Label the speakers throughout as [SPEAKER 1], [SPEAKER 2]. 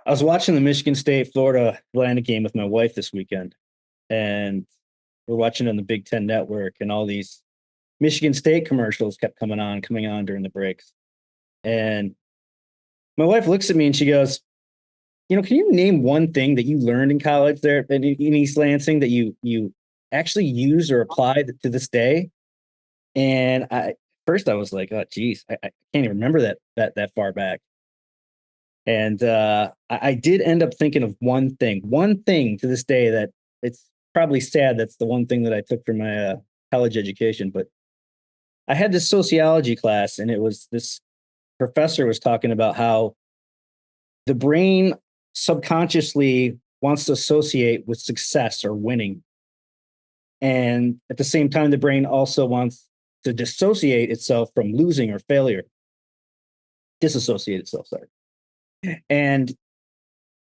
[SPEAKER 1] I was watching the Michigan State Florida Atlantic game with my wife this weekend, and we're watching it on the Big Ten Network, and all these Michigan State commercials kept coming on during the breaks. And my wife looks at me and she goes, can you name one thing that you learned in college there in East Lansing that you actually use or apply to this day? And first I was like, oh geez, I can't even remember that far back. And I did end up thinking of one thing to this day that it's probably sad. That's the one thing that I took from my college education. But I had this sociology class, and it was this professor was talking about how the brain subconsciously wants to associate with success or winning. And at the same time, the brain also wants to dissociate itself from losing or failure. Disassociate itself, sorry. And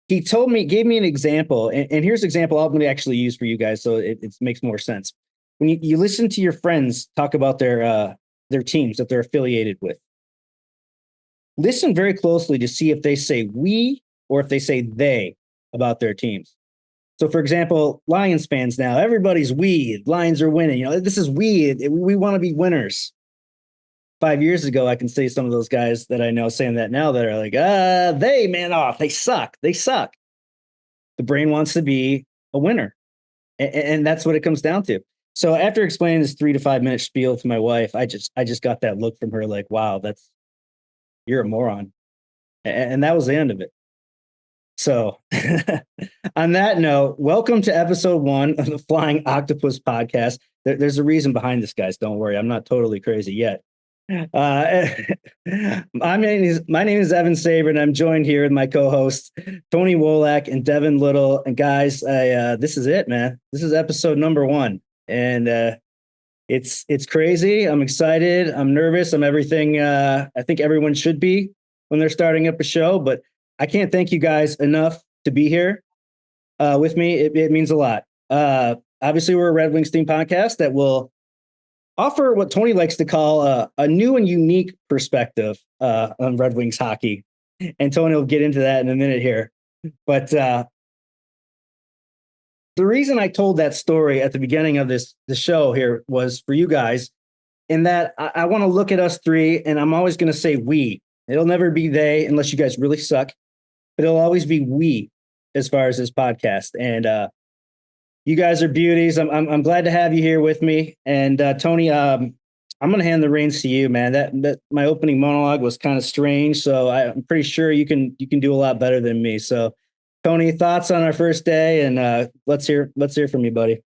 [SPEAKER 1] he gave me an example, and here's an example I'm going to actually use for you guys, so it makes more sense. When you listen to your friends talk about their teams that they're affiliated with, listen very closely to see if they say we or if they say they about their teams. So, for example, Lions fans now, everybody's we. Lions are winning. This is we. We want to be winners. 5 years ago, I can say some of those guys that I know saying that now that are like, they man off. They suck. They suck. The brain wants to be a winner. And that's what it comes down to. So after explaining this 3 to 5 minute spiel to my wife, I just got that look from her like, wow, you're a moron. And that was the end of it. So on that note, welcome to episode 1 of the Flying Octopus podcast. There's a reason behind this, guys. Don't worry. I'm not totally crazy yet. My name is Evan Saber, and I'm joined here with my co-hosts Tony Wolak and Devin Little. And guys, this is it, man. This is episode number 1, and it's crazy. I'm excited. I'm nervous. I'm everything. I think everyone should be when they're starting up a show, but I can't thank you guys enough to be here with me. It means a lot. Obviously, we're a Red Wings themed podcast that will offer what Tony likes to call a new and unique perspective on Red Wings hockey. And Tony will get into that in a minute here. But the reason I told that story at the beginning of the show here was for you guys, in that I want to look at us three, and I'm always going to say we. It'll never be they unless you guys really suck, but it'll always be we as far as this podcast. And you guys are beauties. I'm glad to have you here with me. And Tony, I'm going to hand the reins to you, man. That my opening monologue was kind of strange, so I'm pretty sure you can do a lot better than me. So, Tony, thoughts on our first day, and let's hear from you, buddy.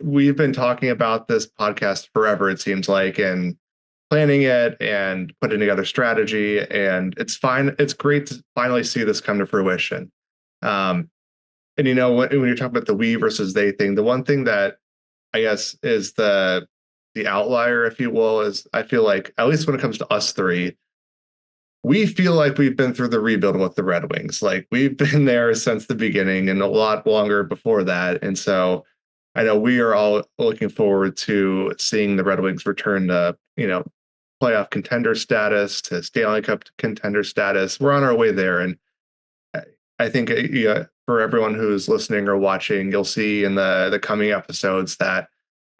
[SPEAKER 2] We've been talking about this podcast forever, it seems like, and planning it and putting together strategy, and it's fine. It's great to finally see this come to fruition. And when you're talking about the we versus they thing, the one thing that I guess is the outlier, if you will, is I feel like, at least when it comes to us three, we feel like we've been through the rebuild with the Red Wings. Like, we've been there since the beginning and a lot longer before that. And so I know we are all looking forward to seeing the Red Wings return to, playoff contender status, to Stanley Cup contender status. We're on our way there. And I think for everyone who's listening or watching, you'll see in the coming episodes that,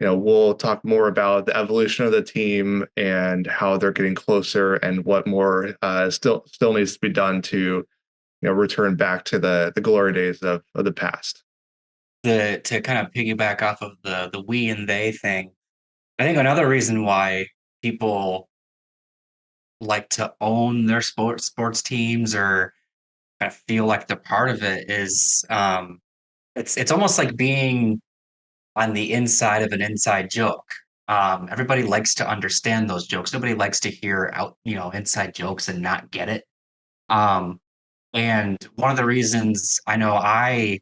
[SPEAKER 2] we'll talk more about the evolution of the team and how they're getting closer and what more still needs to be done to, return back to the glory days of the past.
[SPEAKER 3] To kind of piggyback off of the we and they thing, I think another reason why people like to own their sports teams or kind of feel like they're part of it is it's almost like being on the inside of an inside joke. Everybody likes to understand those jokes. Nobody likes to hear inside jokes and not get it. And one of the reasons I know I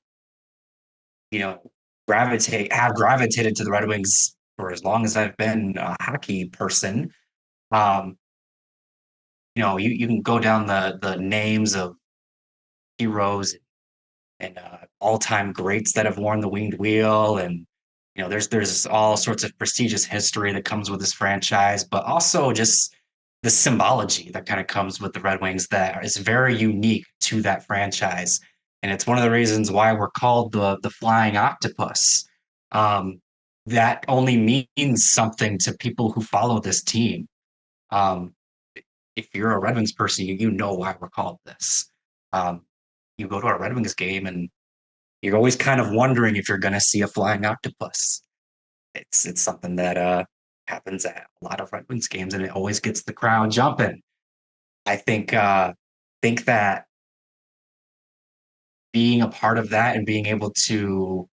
[SPEAKER 3] have gravitated to the Red Wings for as long as I've been a hockey person. You can go down the names of heroes and all-time greats that have worn the winged wheel, and there's all sorts of prestigious history that comes with this franchise, but also just the symbology that kind of comes with the Red Wings that is very unique to that franchise. And it's one of the reasons why we're called the Flying Octopus. That only means something to people who follow this team. If you're a Red Wings person, you know why we're called this. You go to a Red Wings game and you're always kind of wondering if you're going to see a flying octopus. It's something that happens at a lot of Red Wings games, and it always gets the crowd jumping. I think that being a part of that and being able to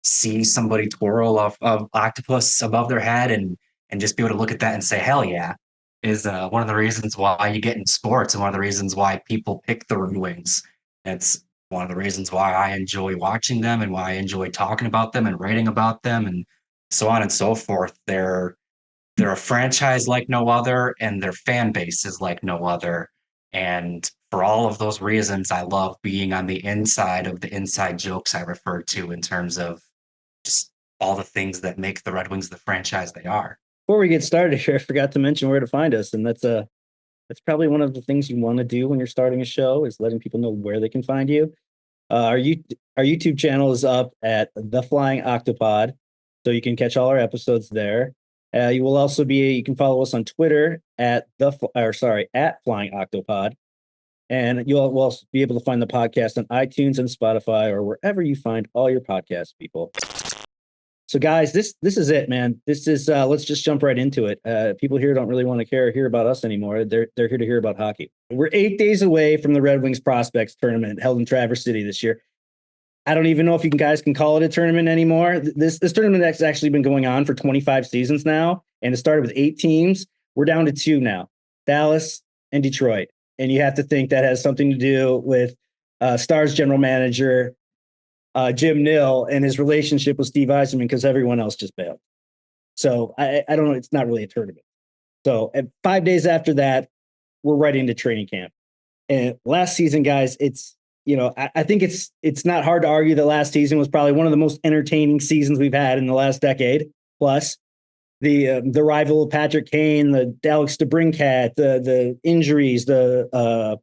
[SPEAKER 3] see somebody twirl of octopus above their head and just be able to look at that and say, hell yeah, is one of the reasons why you get in sports and one of the reasons why people pick the Red Wings. It's one of the reasons why I enjoy watching them and why I enjoy talking about them and writing about them and so on and so forth. They're a franchise like no other, and their fan base is like no other. And for all of those reasons, I love being on the inside of the inside jokes I referred to in terms of just all the things that make the Red Wings the franchise they are.
[SPEAKER 1] Before we get started here, I forgot to mention where to find us, and that's probably one of the things you want to do when you're starting a show is letting people know where they can find you. Our YouTube channel is up at The Flying Octopod, so you can catch all our episodes there. You can follow us on Twitter at Flying Octopod, and you'll also be able to find the podcast on iTunes and Spotify or wherever you find all your podcasts, people. So guys, this is it, man. This is let's just jump right into it. People here don't really want to hear about us anymore. They're here to hear about hockey. We're 8 days away from the Red Wings Prospects tournament held in Traverse City this year. I don't even know if you guys can call it a tournament anymore. This tournament has actually been going on for 25 seasons now, and it started with 8 teams. We're down to 2 now, Dallas and Detroit. And you have to think that has something to do with Stars general manager Jim Nill and his relationship with Steve Yzerman, because everyone else just bailed. So I don't know. It's not really a tournament. So 5 days after that, we're right into training camp. And last season, guys, I think it's not hard to argue that last season was probably one of the most entertaining seasons we've had in the last decade. Plus, the arrival of Patrick Kane, the Alex DeBrincat, the injuries, the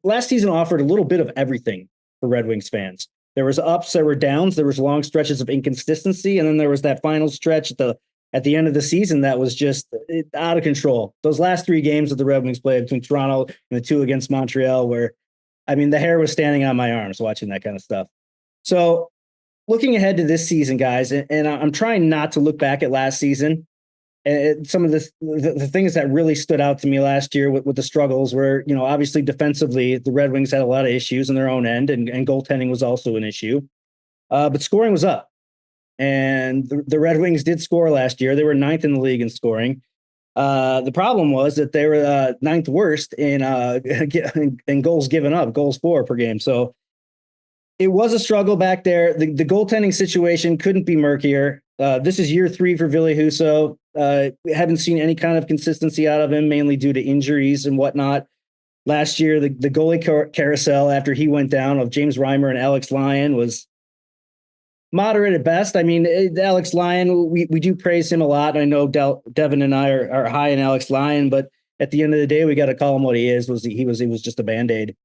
[SPEAKER 1] last season offered a little bit of everything for Red Wings fans. There was ups, there were downs, there was long stretches of inconsistency, and then there was that final stretch at the end of the season that was just out of control. Those last 3 games that the Red Wings played between Toronto and the 2 against Montreal were, the hair was standing on my arms watching that kind of stuff. So looking ahead to this season, guys, and I'm trying not to look back at last season. And some of the things that really stood out to me last year with the struggles were, obviously defensively, the Red Wings had a lot of issues in their own end, and goaltending was also an issue. But scoring was up. And the Red Wings did score last year. They were 9th in the league in scoring. The problem was that they were 9th worst in goals given up, goals for per game. So it was a struggle back there. The goaltending situation couldn't be murkier. This is year 3 for Ville Husso. We haven't seen any kind of consistency out of him, mainly due to injuries and whatnot. Last year, the goalie carousel after he went down of James Reimer and Alex Lyon was moderate at best. Alex Lyon, we do praise him a lot. I know Devin and I are high in Alex Lyon, but at the end of the day, we got to call him what he is. He was just a Band-Aid.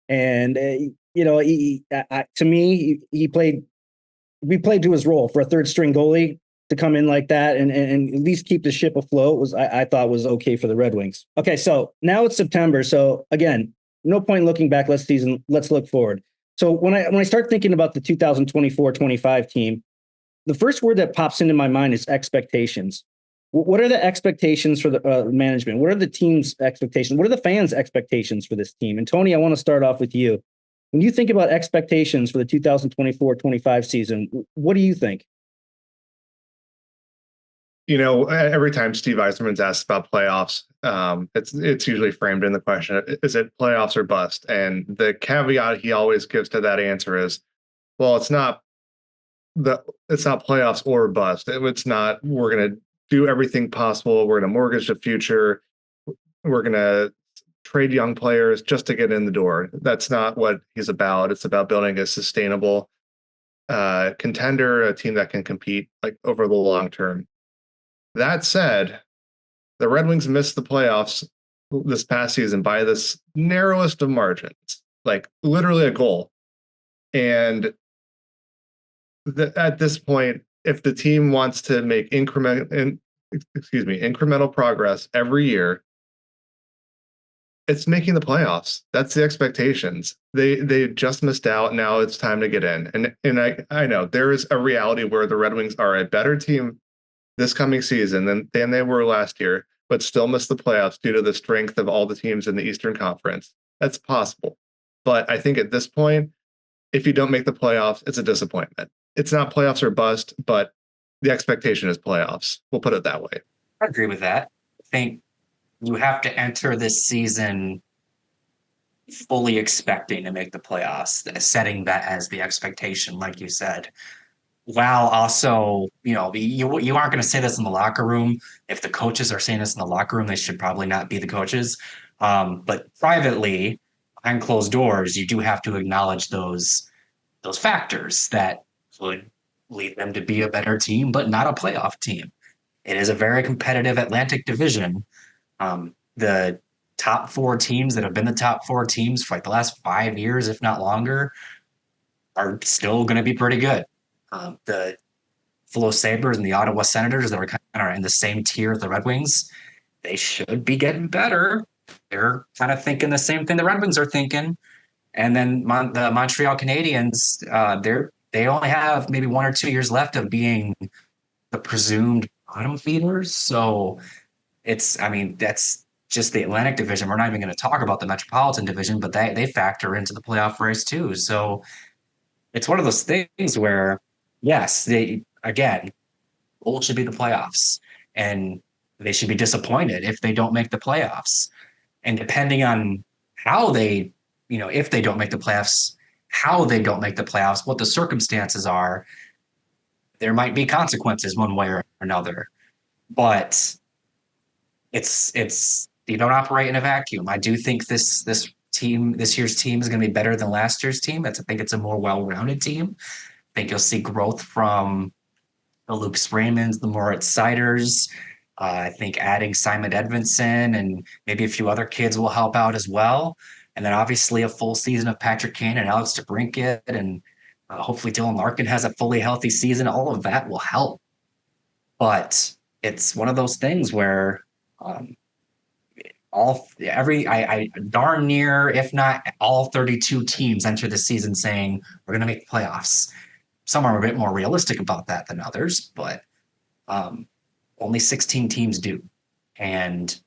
[SPEAKER 1] And, to me, we played to his role for a 3rd string goalie to come in like that and at least keep the ship afloat I thought was okay for the Red Wings. Okay, so now it's September. So again, no point looking back last season. Let's look forward. So when I start thinking about the 2024-25 team, the first word that pops into my mind is expectations. What are the expectations for the management? What are the team's expectations? What are the fans' expectations for this team? And Tony, I want to start off with you. When you think about expectations for the 2024-25 season, what do you think?
[SPEAKER 2] Every time Steve Yzerman's asked about playoffs, it's usually framed in the question, is it playoffs or bust? And the caveat he always gives to that answer is, well, it's not playoffs or bust. It's not, we're going to do everything possible. We're going to mortgage the future. We're going to trade young players just to get in the door. That's not what he's about. It's about building a sustainable contender, a team that can compete like over the long term. That said, The Red Wings missed the playoffs this past season by this narrowest of margins, like literally a goal. And at this point, if the team wants to make incremental progress every year, it's making the playoffs. That's the expectations. They just missed out. Now it's time to get in. And I know there is a reality where the Red Wings are a better team this coming season than they were last year, but still missed the playoffs due to the strength of all the teams in the Eastern Conference. That's possible. But I think at this point, if you don't make the playoffs, it's a disappointment. It's not playoffs or bust, but the expectation is playoffs. We'll put it that way.
[SPEAKER 3] I agree with that. I think you have to enter this season fully expecting to make the playoffs, setting that as the expectation, like you said. While also, you aren't going to say this in the locker room. If the coaches are saying this in the locker room, they should probably not be the coaches. But privately, behind closed doors, you do have to acknowledge those factors that would lead them to be a better team, but not a playoff team. It is a very competitive Atlantic Division. The top 4 teams that have been the top 4 teams for like the last 5 years, if not longer, are still going to be pretty good. The Buffalo Sabres and the Ottawa Senators that are kind of in the same tier as the Red Wings, they should be getting better. They're kind of thinking the same thing the Red Wings are thinking. And then the Montreal Canadiens, they only have maybe 1 or 2 years left of being the presumed bottom feeders. So that's just the Atlantic Division. We're not even going to talk about the Metropolitan Division, but they factor into the playoff race too. So it's one of those things where, yes, goal should be the playoffs, and they should be disappointed if they don't make the playoffs. And depending on how if they don't make the playoffs, how they don't make the playoffs, what the circumstances are, there might be consequences one way or another. But it's you don't operate in a vacuum. I do think this year's team is going to be better than last year's team. I think it's a more well-rounded team. I think you'll see growth from the Luke Raymonds, the Moritz Seiders. I think adding Simon Edvinsson and maybe a few other kids will help out as well. And then obviously a full season of Patrick Kane and Alex DeBrincat, and hopefully Dylan Larkin has a fully healthy season. All of that will help. But it's one of those things where darn near, if not all 32 teams enter the season saying we're going to make the playoffs. Some are a bit more realistic about that than others, but only 16 teams do. And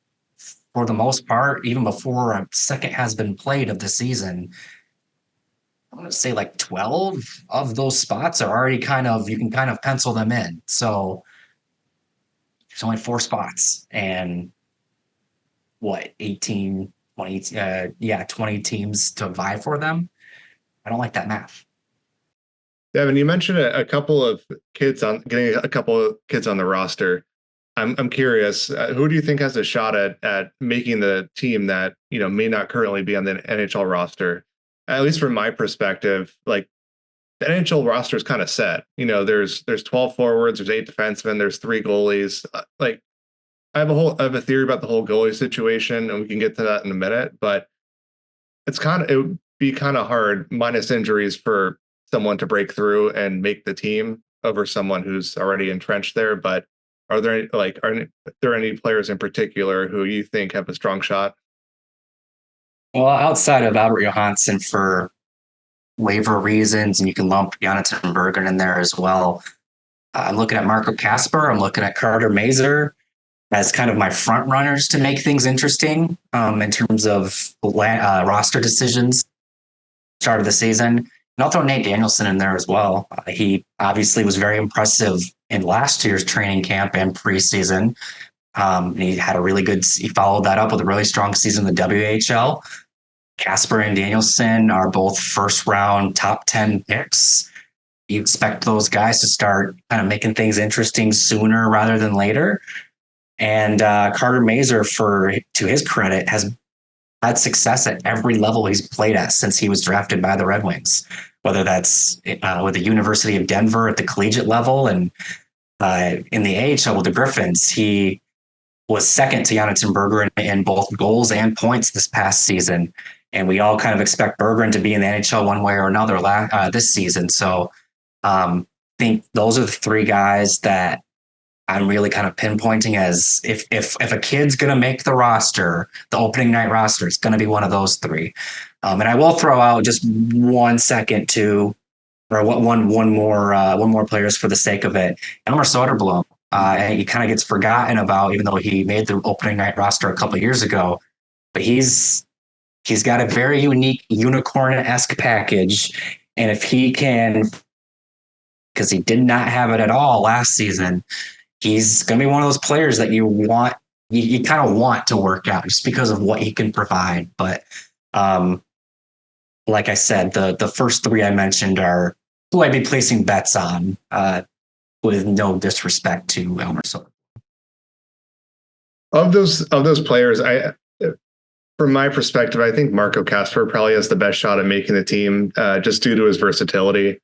[SPEAKER 3] for the most part, even before a second has been played of the season, I'm going to say like 12 of those spots are already you can kind of pencil them in. So there's only 4 spots, and 18, 20, 20 teams to vie for them. I don't like that math.
[SPEAKER 2] Devin, you mentioned a couple of kids getting a couple of kids on the roster. I'm curious, who do you think has a shot at making the team that, may not currently be on the NHL roster? At least from my perspective, like the NHL roster is kind of set. There's 12 forwards, there's 8 defensemen, there's 3 goalies. Like I have a theory about the whole goalie situation, and we can get to that in a minute, but it would be kind of hard, minus injuries, for someone to break through and make the team over someone who's already entrenched there. But are there any players in particular who you think have a strong shot?
[SPEAKER 3] Well, outside of Albert Johansson for waiver reasons, and you can lump Jonathan Bergen in there as well, I'm looking at Marco Kasper. I'm looking at Carter Mazur as kind of my front runners to make things interesting in terms of roster decisions start of the season. And I'll throw Nate Danielson in there as well. He obviously was very impressive in last year's training camp and preseason. He followed that up with a really strong season in the WHL. Kasper and Danielson are both first round top 10 picks. You expect those guys to start kind of making things interesting sooner rather than later. And Carter Mazur, to his credit, has had success at every level he's played at since he was drafted by the Red Wings, whether that's with the University of Denver at the collegiate level and in the AHL with the Griffins. He was second to Jonathan Bergeron in both goals and points this past season. And we all kind of expect Bergeron to be in the NHL one way or another this season. So I think those are the three guys that I'm really kind of pinpointing as if a kid's going to make the roster, the opening night roster, it's going to be one of those three. And I will throw out just 1 second to, or one more players for the sake of it. Elmer Soderblom. He kind of gets forgotten about, even though he made the opening night roster a couple of years ago. But he's got a very unique unicorn-esque package, and if he can, because he did not have it at all last season, he's going to be one of those players that you kind of want to work out just because of what he can provide. But like I said, the first three I mentioned are who I'd be placing bets on, with no disrespect to Elmer Soderblom.
[SPEAKER 2] Of those players, from my perspective, I think Marco Kasper probably has the best shot at making the team, just due to his versatility.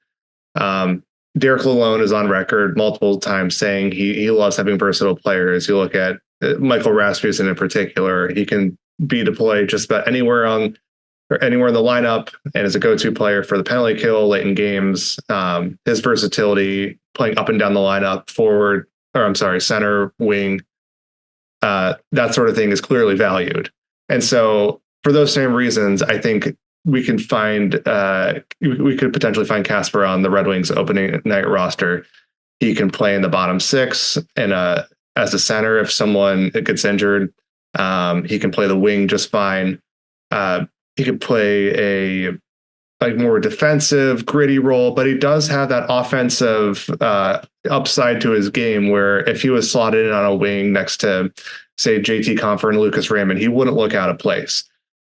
[SPEAKER 2] Derek Lalonde is on record multiple times saying he loves having versatile players. You look at Michael Rasmussen in particular; he can be deployed just about anywhere in the lineup, and is a go-to player for the penalty kill late in games. His versatility, playing up and down the lineup, center, wing, that sort of thing is clearly valued. And so for those same reasons, I think we could potentially find Kasper on the Red Wings opening night roster. He can play in the bottom six and as a center if someone gets injured. He can play the wing just fine. He could play a more defensive, gritty role, but he does have that offensive upside to his game where if he was slotted in on a wing next to, say, JT Compher and Lucas Raymond, he wouldn't look out of place.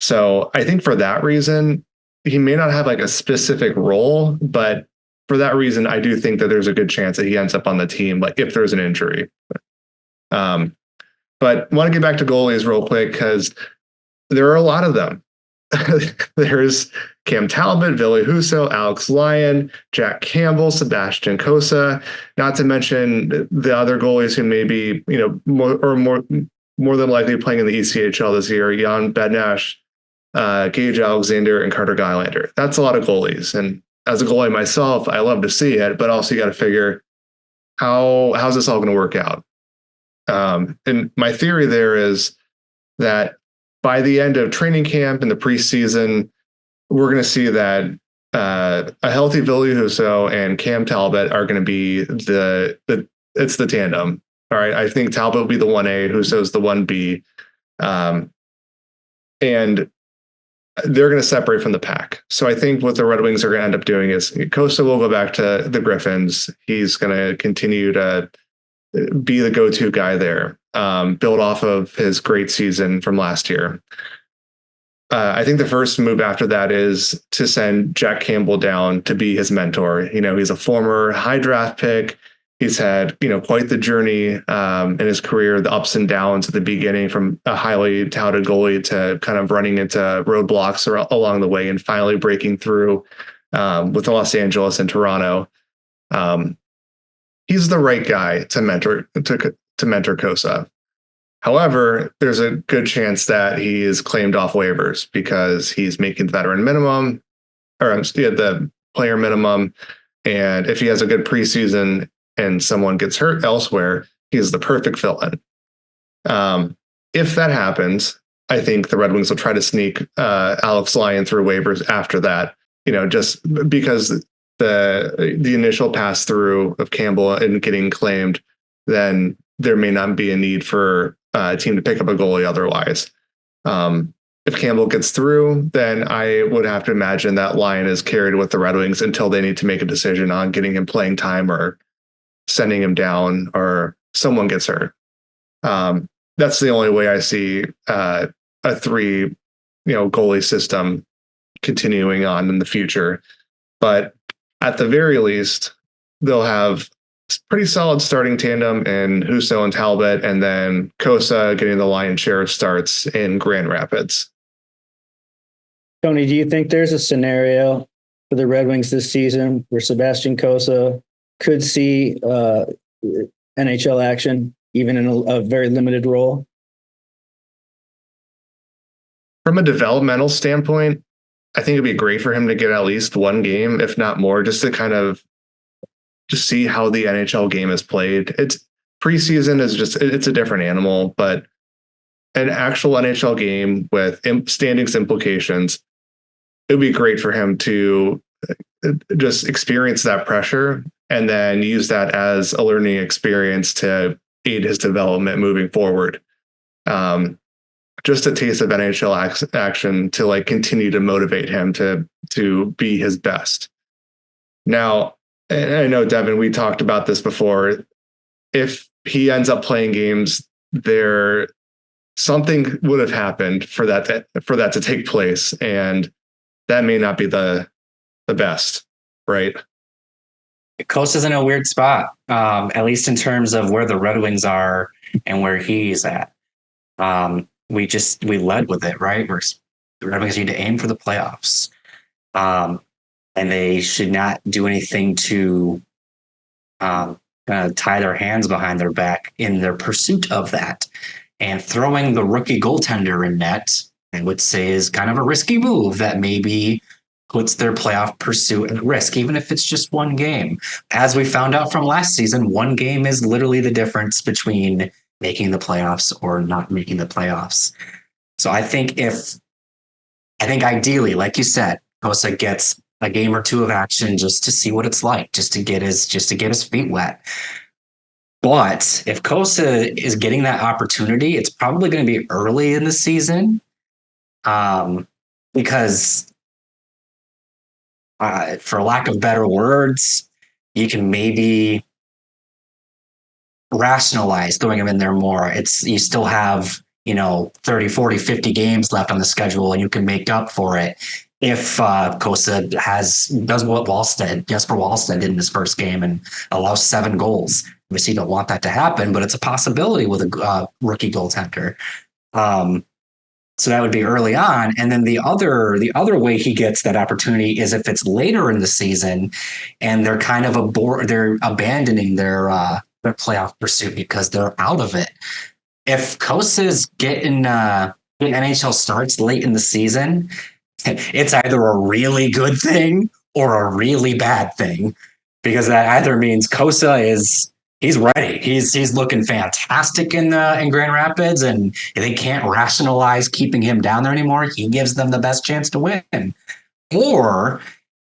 [SPEAKER 2] So I think for that reason, he may not have like a specific role, but for that reason, I do think that there's a good chance that he ends up on the team, like if there's an injury. But want to get back to goalies real quick because there are a lot of them. There's Cam Talbot, Ville Husso, Alex Lyon, Jack Campbell, Sebastian Cossa, not to mention the other goalies who may be, more than likely playing in the ECHL this year, Jan Bednash, Gage Alexander, and Carter Gylander. That's a lot of goalies. And as a goalie myself, I love to see it, but also you got to figure how's this all going to work out? And my theory there is that by the end of training camp and the preseason, we're going to see that a healthy Ville Husso and Cam Talbot are going to be it's the tandem. All right. I think Talbot will be the 1A, Husso's the 1B. And they're going to separate from the pack. So I think what the Red Wings are going to end up doing is Cossa will go back to the Griffins. He's going to continue to be the go-to guy there, build off of his great season from last year. I think the first move after that is to send Jack Campbell down to be his mentor. He's a former high draft pick. He's had, quite the journey in his career, the ups and downs at the beginning from a highly touted goalie to kind of running into roadblocks along the way and finally breaking through with Los Angeles and Toronto. He's the right guy to mentor Cossa. However, there's a good chance that he is claimed off waivers because he's making the veteran minimum or the player minimum. And if he has a good preseason and someone gets hurt elsewhere, he's the perfect fill-in. If that happens, I think the Red Wings will try to sneak Alex Lyon through waivers after that, just because the initial pass through of Campbell and getting claimed, then there may not be a need for a team to pick up a goalie otherwise. If Campbell gets through, then I would have to imagine that Lyon is carried with the Red Wings until they need to make a decision on getting him playing time or sending him down or someone gets hurt. That's the only way I see a three, goalie system continuing on in the future. But at the very least, they'll have pretty solid starting tandem in Husso and Talbot, and then Cossa getting the lion's share of starts in Grand Rapids.
[SPEAKER 1] Tony, do you think there's a scenario for the Red Wings this season where Sebastian Cossa could see NHL action even in a very limited role?
[SPEAKER 2] From a developmental standpoint, I think it'd be great for him to get at least one game, if not more, just to kind of just see how the NHL game is played. It's preseason is just, it's a different animal, but an actual NHL game with standings implications, it would be great for him to just experience that pressure and then use that as a learning experience to aid his development moving forward. Just a taste of NHL action to like continue to motivate him to be his best. Now, and I know, Devin, we talked about this before. If he ends up playing games, something would have happened for that to take place, and that may not be the best, right?
[SPEAKER 3] Costa's in a weird spot, at least in terms of where the Red Wings are and where he's at. We led with it, right? The Red Wings need to aim for the playoffs, and they should not do anything to tie their hands behind their back in their pursuit of that. And throwing the rookie goaltender in net, I would say, is kind of a risky move that maybe puts their playoff pursuit at risk, even if it's just one game. As we found out from last season, one game is literally the difference between making the playoffs or not making the playoffs. So I think ideally, like you said, Kosa gets a game or two of action just to see what it's like, just to get his feet wet. But if Kosa is getting that opportunity, it's probably going to be early in the season, because for lack of better words, you can maybe rationalize throwing him in there more. You still have, 30, 40, 50 games left on the schedule, and you can make up for it if Kosa does what Jesper Wallstedt did in his first game and allows 7 goals. Obviously, you don't want that to happen, but it's a possibility with a rookie goaltender. So that would be early on. And then the other way he gets that opportunity is if it's later in the season and they're kind of they're abandoning their playoff pursuit because they're out of it. If Kosa's getting NHL starts late in the season, it's either a really good thing or a really bad thing, because that either means Kosa he's ready. He's looking fantastic in Grand Rapids, and they can't rationalize keeping him down there anymore. He gives them the best chance to win. Or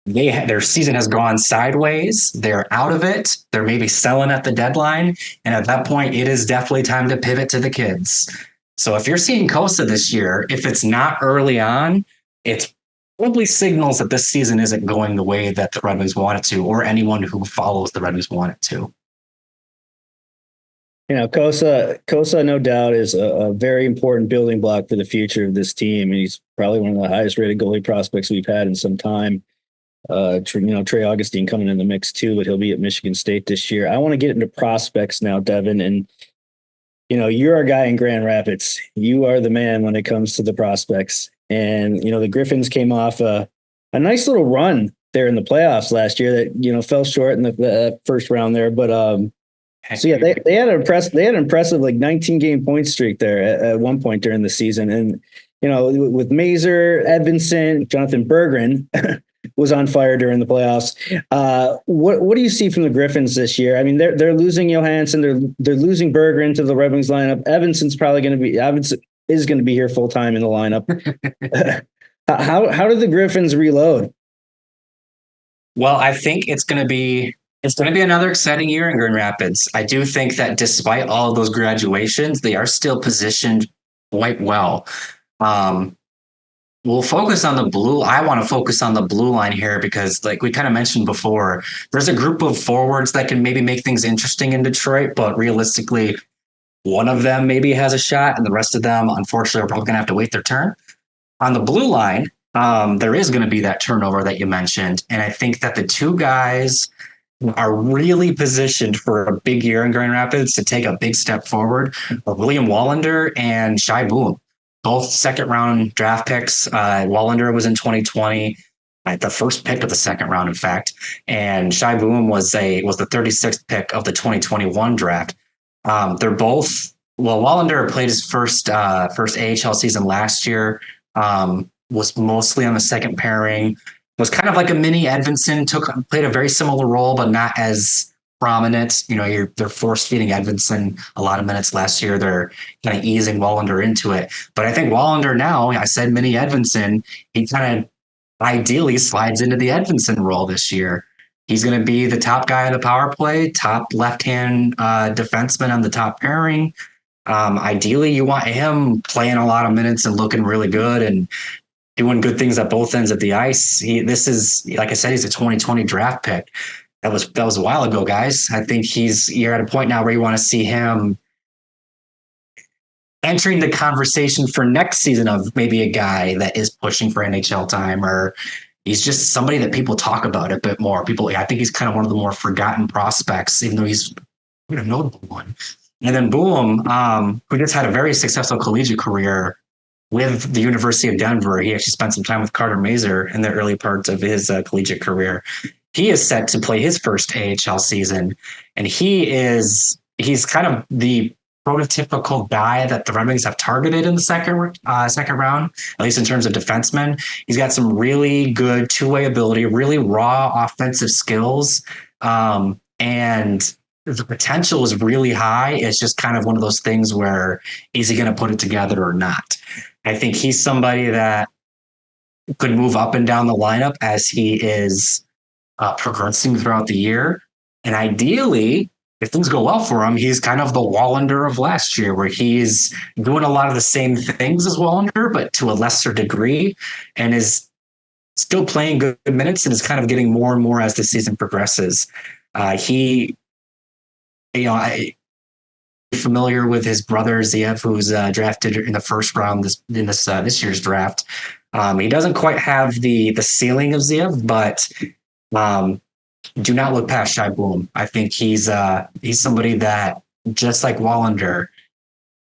[SPEAKER 3] their season has gone sideways. They're out of it. They're maybe selling at the deadline. And at that point, it is definitely time to pivot to the kids. So if you're seeing Kosa this year, if it's not early on, it's probably signals that this season isn't going the way that the Red Wings want it to, or anyone who follows the Red Wings want it to.
[SPEAKER 1] Kosa, no doubt, is a very important building block for the future of this team. And he's probably one of the highest rated goalie prospects we've had in some time. Trey Augustine coming in the mix too, but he'll be at Michigan State this year. I want to get into prospects now, Devin. And, you're our guy in Grand Rapids. You are the man when it comes to the prospects. And, the Griffins came off a nice little run there in the playoffs last year that, fell short in the first round there. But, so yeah, they had an impressive like 19-game point streak there at one point during the season. And, with Mazur, Edvinsson, Jonathan Berggren was on fire during the playoffs. What do you see from the Griffins this year? I mean, they're losing Johansson, they're losing Berggren to the Red Wings lineup. Evanson is going to be here full time in the lineup. How do the Griffins reload?
[SPEAKER 3] Well, I think it's going to be another exciting year in Grand Rapids. I do think that despite all of those graduations, they are still positioned quite well. We'll focus on the blue. I want to focus on the blue line here because, like we kind of mentioned before, there's a group of forwards that can maybe make things interesting in Detroit, but realistically, one of them maybe has a shot, and the rest of them, unfortunately, are probably going to have to wait their turn. On the blue line, there is going to be that turnover that you mentioned, and I think that the two guys are really positioned for a big year in Grand Rapids to take a big step forward are William Wallander and Shai Boom. Both second-round draft picks. Wallander was in 2020, the first pick of the second round, in fact. And Shai Boom was the 36th pick of the 2021 draft. They're both Wallander played his first AHL season last year. Was mostly on the second pairing. Was kind of like a mini Edvinsson. Played a very similar role, but not as prominent. They're force feeding Edvinsson a lot of minutes last year. They're kind of easing Wallander into it. But I think Wallander now, I said mini Edvinsson, he kind of ideally slides into the Edvinsson role this year. He's going to be the top guy on the power play, top left-hand defenseman on the top pairing. Ideally, you want him playing a lot of minutes and looking really good and doing good things at both ends of the ice. This is, like I said, he's a 2020 draft pick. That was a while ago, guys. I think you're at a point now where you want to see him entering the conversation for next season of maybe a guy that is pushing for NHL time, or he's just somebody that people talk about a bit more. I think he's kind of one of the more forgotten prospects, even though he's a notable one. And then Boom, who just had a very successful collegiate career with the University of Denver. He actually spent some time with Carter Mazur in the early parts of his collegiate career. He is set to play his first AHL season, and he's kind of the prototypical guy that the Red Wings have targeted in the second round, at least in terms of defensemen. He's got some really good two-way ability, really raw offensive skills, and the potential is really high. It's just kind of one of those things where is he going to put it together or not? I think he's somebody that could move up and down the lineup as he is progressing throughout the year. And ideally, if things go well for him, he's kind of the Wallander of last year, where he's doing a lot of the same things as Wallander, but to a lesser degree, and is still playing good minutes and is kind of getting more and more as the season progresses. I'm familiar with his brother Ziev, who's drafted in the first round this year's draft. He doesn't quite have the ceiling of Ziev, but do not look past Shai Boom. I think he's somebody that, just like Wallander,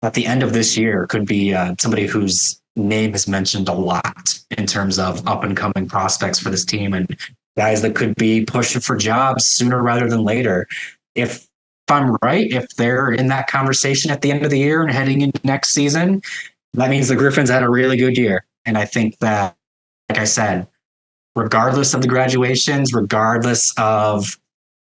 [SPEAKER 3] at the end of this year could be somebody whose name is mentioned a lot in terms of up and coming prospects for this team and guys that could be pushing for jobs sooner rather than later. If I'm right, if they're in that conversation at the end of the year and heading into next season, that means the Griffins had a really good year. And I think that, like I said, regardless of the graduations, regardless of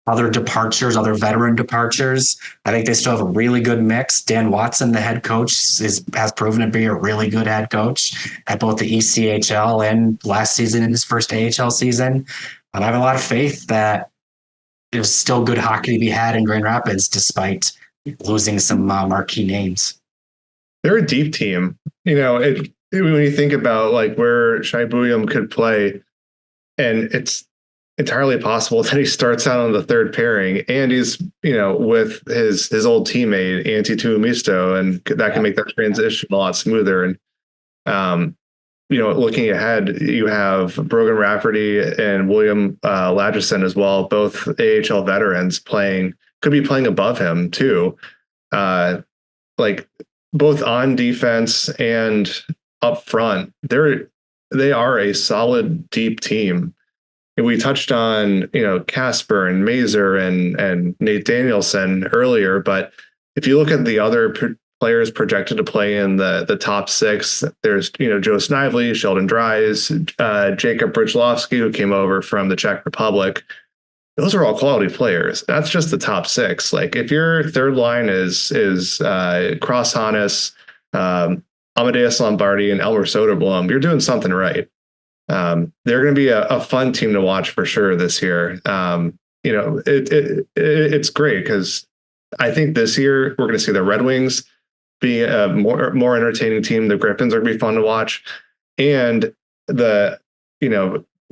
[SPEAKER 3] other departures, other veteran departures, I think they still have a really good mix. Dan Watson, the head coach, has proven to be a really good head coach at both the ECHL and last season in his first AHL season. I have a lot of faith that there's still good hockey to be had in Grand Rapids, despite losing some marquee names.
[SPEAKER 2] They're a deep team. When you think about like where Shai Boom could play, and it's entirely possible that he starts out on the third pairing and he's, with his old teammate, Antti Tuomisto, and that can make that transition a lot smoother. And, looking ahead, you have Brogan Rafferty and William Lagesson as well, both AHL veterans could be playing above him too. Like both on defense and up front, they are a solid, deep team. And we touched on, Casper and Mazur and Nate Danielson earlier, but if you look at the other players projected to play in the top six, there's, Joe Snively, Sheldon Dries, Jacob Brychlovsky, who came over from the Czech Republic. Those are all quality players. That's just the top six. Like if your third line is Cross Hannes, Amadeus Lombardi, and Elmer Soderblom, you're doing something right. They're going to be a fun team to watch for sure this year. It's great because I think this year we're going to see the Red Wings be a more entertaining team. The Griffins are going to be fun to watch, and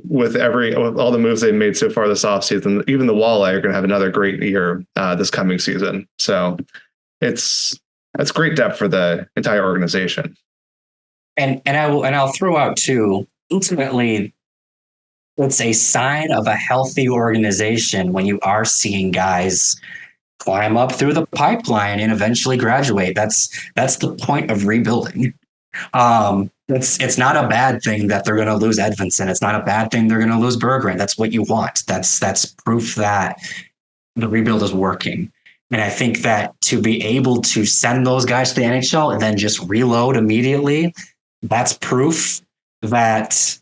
[SPEAKER 2] with all the moves they've made so far this offseason, even the Walleye are going to have another great year this coming season. So that's great depth for the entire organization.
[SPEAKER 3] And I'll throw out too, ultimately, it's a sign of a healthy organization when you are seeing guys climb up through the pipeline and eventually graduate. That's the point of rebuilding. It's not a bad thing that they're going to lose Edvinsson. It's not a bad thing they're going to lose Berggren. That's what you want. That's proof that the rebuild is working. And I think that to be able to send those guys to the NHL and then just reload immediately, that's proof that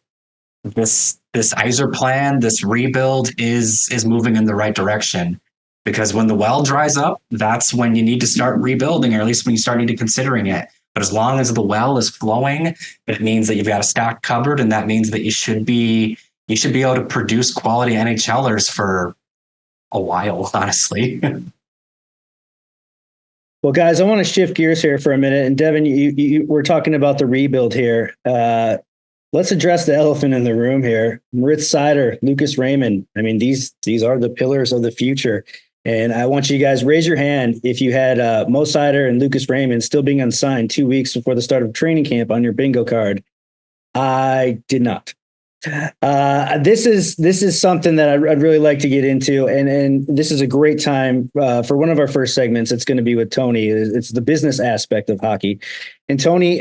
[SPEAKER 3] this Iser plan, this rebuild is moving in the right direction. Because when the well dries up, that's when you need to start rebuilding, or at least when you start need to considering it. But as long as the well is flowing, it means that you've got a stock cupboard, and that means that you should be able to produce quality NHLers for a while, honestly.
[SPEAKER 1] Well, guys, I want to shift gears here for a minute. And Devin, you we're talking about the rebuild here. Let's address the elephant in the room here. Moritz Seider, Lucas Raymond. I mean, these are the pillars of the future. And I want you guys raise your hand if you had Mo Seider and Lucas Raymond still being unsigned 2 weeks before the start of training camp on your bingo card. I did not. This is something that I'd really like to get into, and this is a great time for one of our first segments. It's going to be with Tony. It's the business aspect of hockey. And Tony,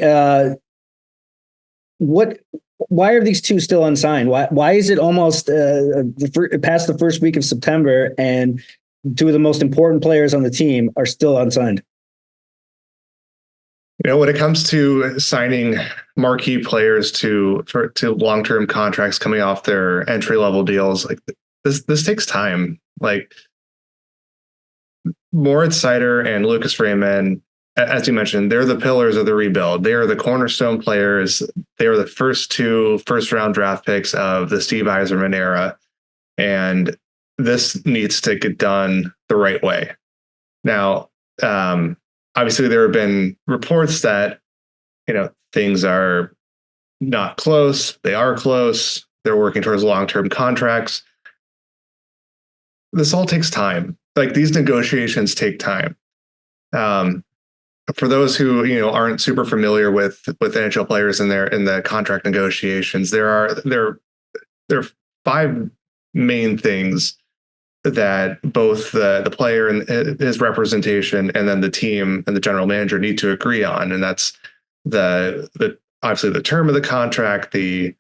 [SPEAKER 1] why are these two still unsigned? Why is it almost past the first week of September and two of the most important players on the team are still unsigned?
[SPEAKER 2] When it comes to signing marquee players to long-term contracts coming off their entry-level deals, like this takes time. Like Moritz Seider and Lucas Raymond, as you mentioned, they're the pillars of the rebuild. They are the cornerstone players. They are the first two first-round draft picks of the Steve Yzerman era, and this needs to get done the right way. Now, obviously, there have been reports that, things are not close. They are close. They're working towards long-term contracts. This all takes time. Like, these negotiations take time. For those who, aren't super familiar with NHL players in the contract negotiations, there are 5 main things that both the player and his representation and then the team and the general manager need to agree on. And that's the obviously the term of the contract, the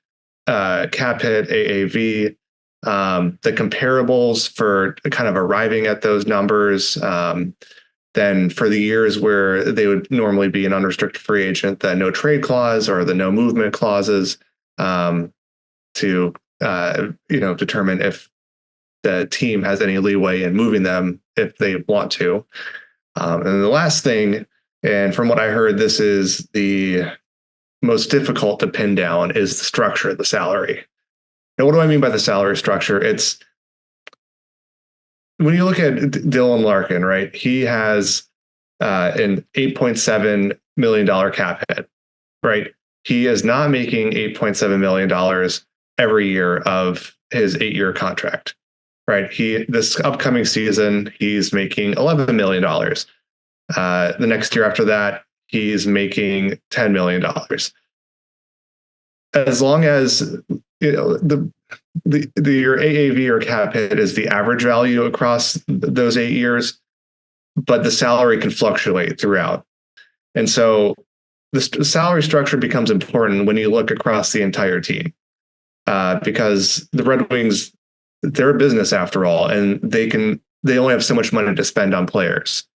[SPEAKER 2] cap hit, AAV, the comparables for kind of arriving at those numbers. Then for the years where they would normally be an unrestricted free agent, the no trade clause or the no movement clauses, to determine if the team has any leeway in moving them if they want to. And the last thing, and from what I heard, this is the most difficult to pin down, is the structure of the salary. Now, what do I mean by the salary structure? It's when you look at Dylan Larkin, right? He has an $8.7 million cap hit, right? He is not making $8.7 million every year of his 8-year contract. Right. This upcoming season, he's making $11 million. The next year after that, he's making $10 million. As long as your AAV or cap hit is the average value across those 8 years, but the salary can fluctuate throughout. And so the salary structure becomes important when you look across the entire team, because the Red Wings, they're a business after all, and they only have so much money to spend on players.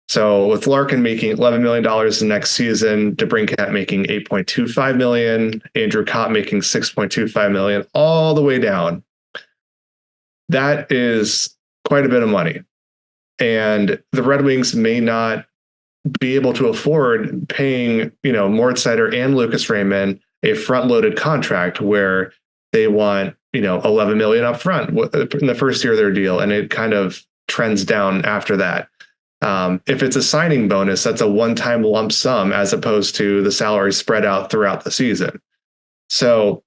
[SPEAKER 2] So with Larkin making $11 million the next season, DeBrincat making $8.25 million, Andrew Copp making $6.25 million, all the way down, that is quite a bit of money. And the Red Wings may not be able to afford paying, Moritz Seider and Lucas Raymond a front-loaded contract where they want, $11 million up front in the first year of their deal, and it kind of trends down after that. If it's a signing bonus, that's a one-time lump sum as opposed to the salary spread out throughout the season. So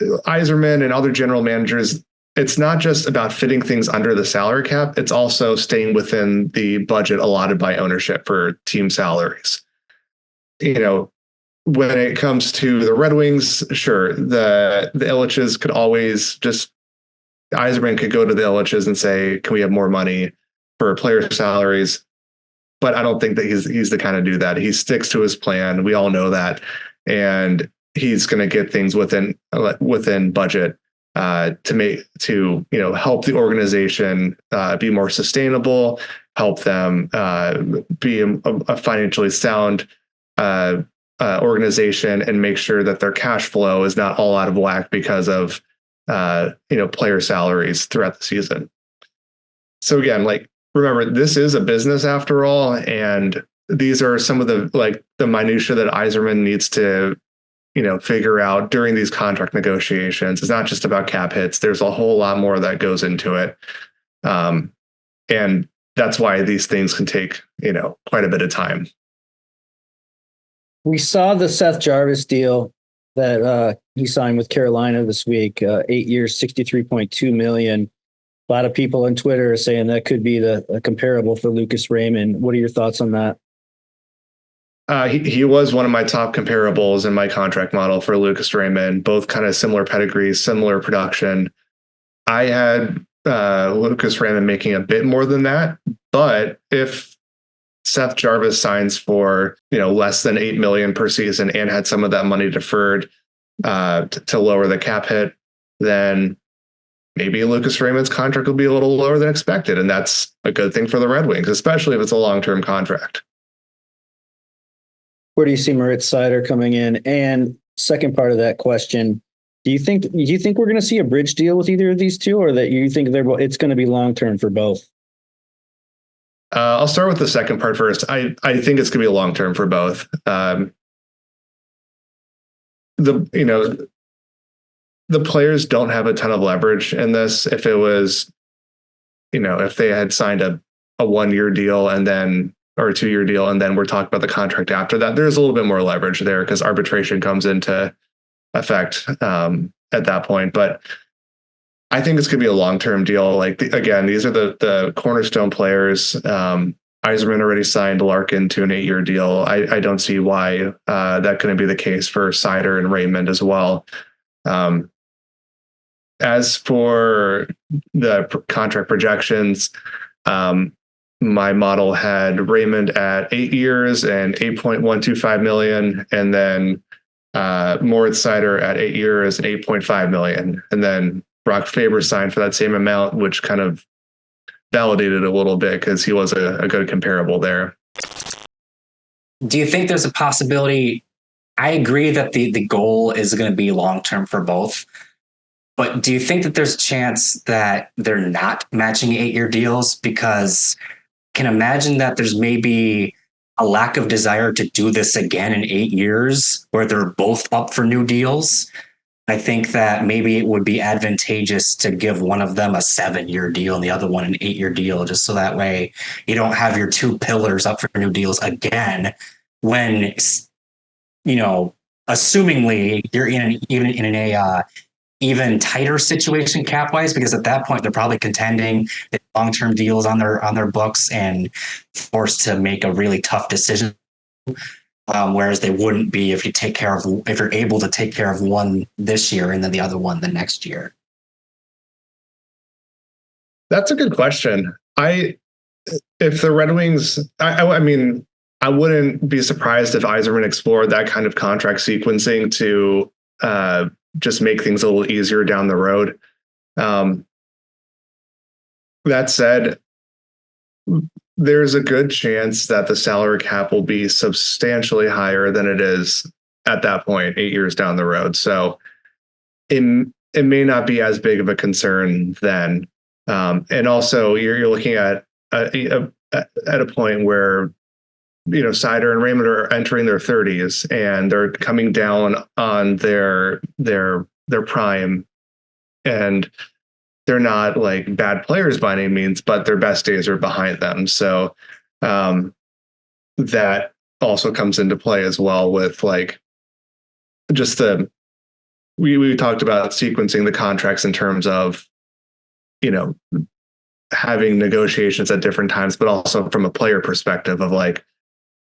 [SPEAKER 2] Yzerman and other general managers, it's not just about fitting things under the salary cap. It's also staying within the budget allotted by ownership for team salaries. When it comes to the Red Wings, sure, the Ilitches could always Yzerman could go to the Ilitches and say, can we have more money for player salaries? But I don't think that he's the kind of do that. He sticks to his plan. We all know that. And he's going to get things within budget. to help the organization be more sustainable, help them be a financially sound organization, and make sure that their cash flow is not all out of whack because of player salaries throughout the season. So again, remember, this is a business after all, and these are some of the minutia that Yzerman needs to figure out during these contract negotiations. It's not just about cap hits. There's a whole lot more that goes into it. And that's why these things can take, quite a bit of time.
[SPEAKER 1] We saw the Seth Jarvis deal that he signed with Carolina this week, 8 years, $63.2 million. A lot of people on Twitter are saying that could be the comparable for Lucas Raymond. What are your thoughts on that?
[SPEAKER 2] He was one of my top comparables in my contract model for Lucas Raymond, both kind of similar pedigrees, similar production. I had Lucas Raymond making a bit more than that, but if Seth Jarvis signs for less than $8 million per season and had some of that money deferred to lower the cap hit, then maybe Lucas Raymond's contract will be a little lower than expected, and that's a good thing for the Red Wings, especially if it's a long-term contract.
[SPEAKER 1] Where do you see Moritz Seider coming in? And second part of that question, do you think we're going to see a bridge deal with either of these two, or that you think it's going to be long-term for both?
[SPEAKER 2] I'll start with the second part first. I think it's going to be a long-term for both. The players don't have a ton of leverage in this. If it was, if they had signed a 1-year deal or a 2-year deal, and then we're talking about the contract after that, there's a little bit more leverage there because arbitration comes into effect at that point. But I think it's going to be a long-term deal. Again, these are the cornerstone players. Yzerman already signed Larkin to an 8-year deal. I don't see why that couldn't be the case for Seider and Raymond as well. As for the contract projections, my model had Raymond at 8 years and $8.125 million, and then Moritz Seider at 8 years and $8.5 million. And then Brock Faber signed for that same amount, which kind of validated a little bit because he was a good comparable there.
[SPEAKER 3] Do you think there's a possibility? I agree that the goal is going to be long-term for both. But do you think that there's a chance that they're not matching 8-year deals? Because I can imagine that there's maybe a lack of desire to do this again in 8 years where they're both up for new deals. I think that maybe it would be advantageous to give one of them a 7-year deal and the other one an 8-year deal, just so that way you don't have your two pillars up for new deals again when, assumingly you're in an even tighter situation cap wise, because at that point they're probably contending long-term deals on their books and forced to make a really tough decision. Whereas they wouldn't be if you're able to take care of one this year and then the other one the next year.
[SPEAKER 2] That's a good question. If the Red Wings, I mean, I wouldn't be surprised if Yzerman explored that kind of contract sequencing to just make things a little easier down the road. That said, there's a good chance that the salary cap will be substantially higher than it is at that point, 8 years down the road. So it may not be as big of a concern then. And also you're looking at a point where, Seider and Raymond are entering their 30s and they're coming down on their prime, and they're not like bad players by any means, but their best days are behind them. So that also comes into play as well with we talked about sequencing the contracts in terms of, having negotiations at different times, but also from a player perspective of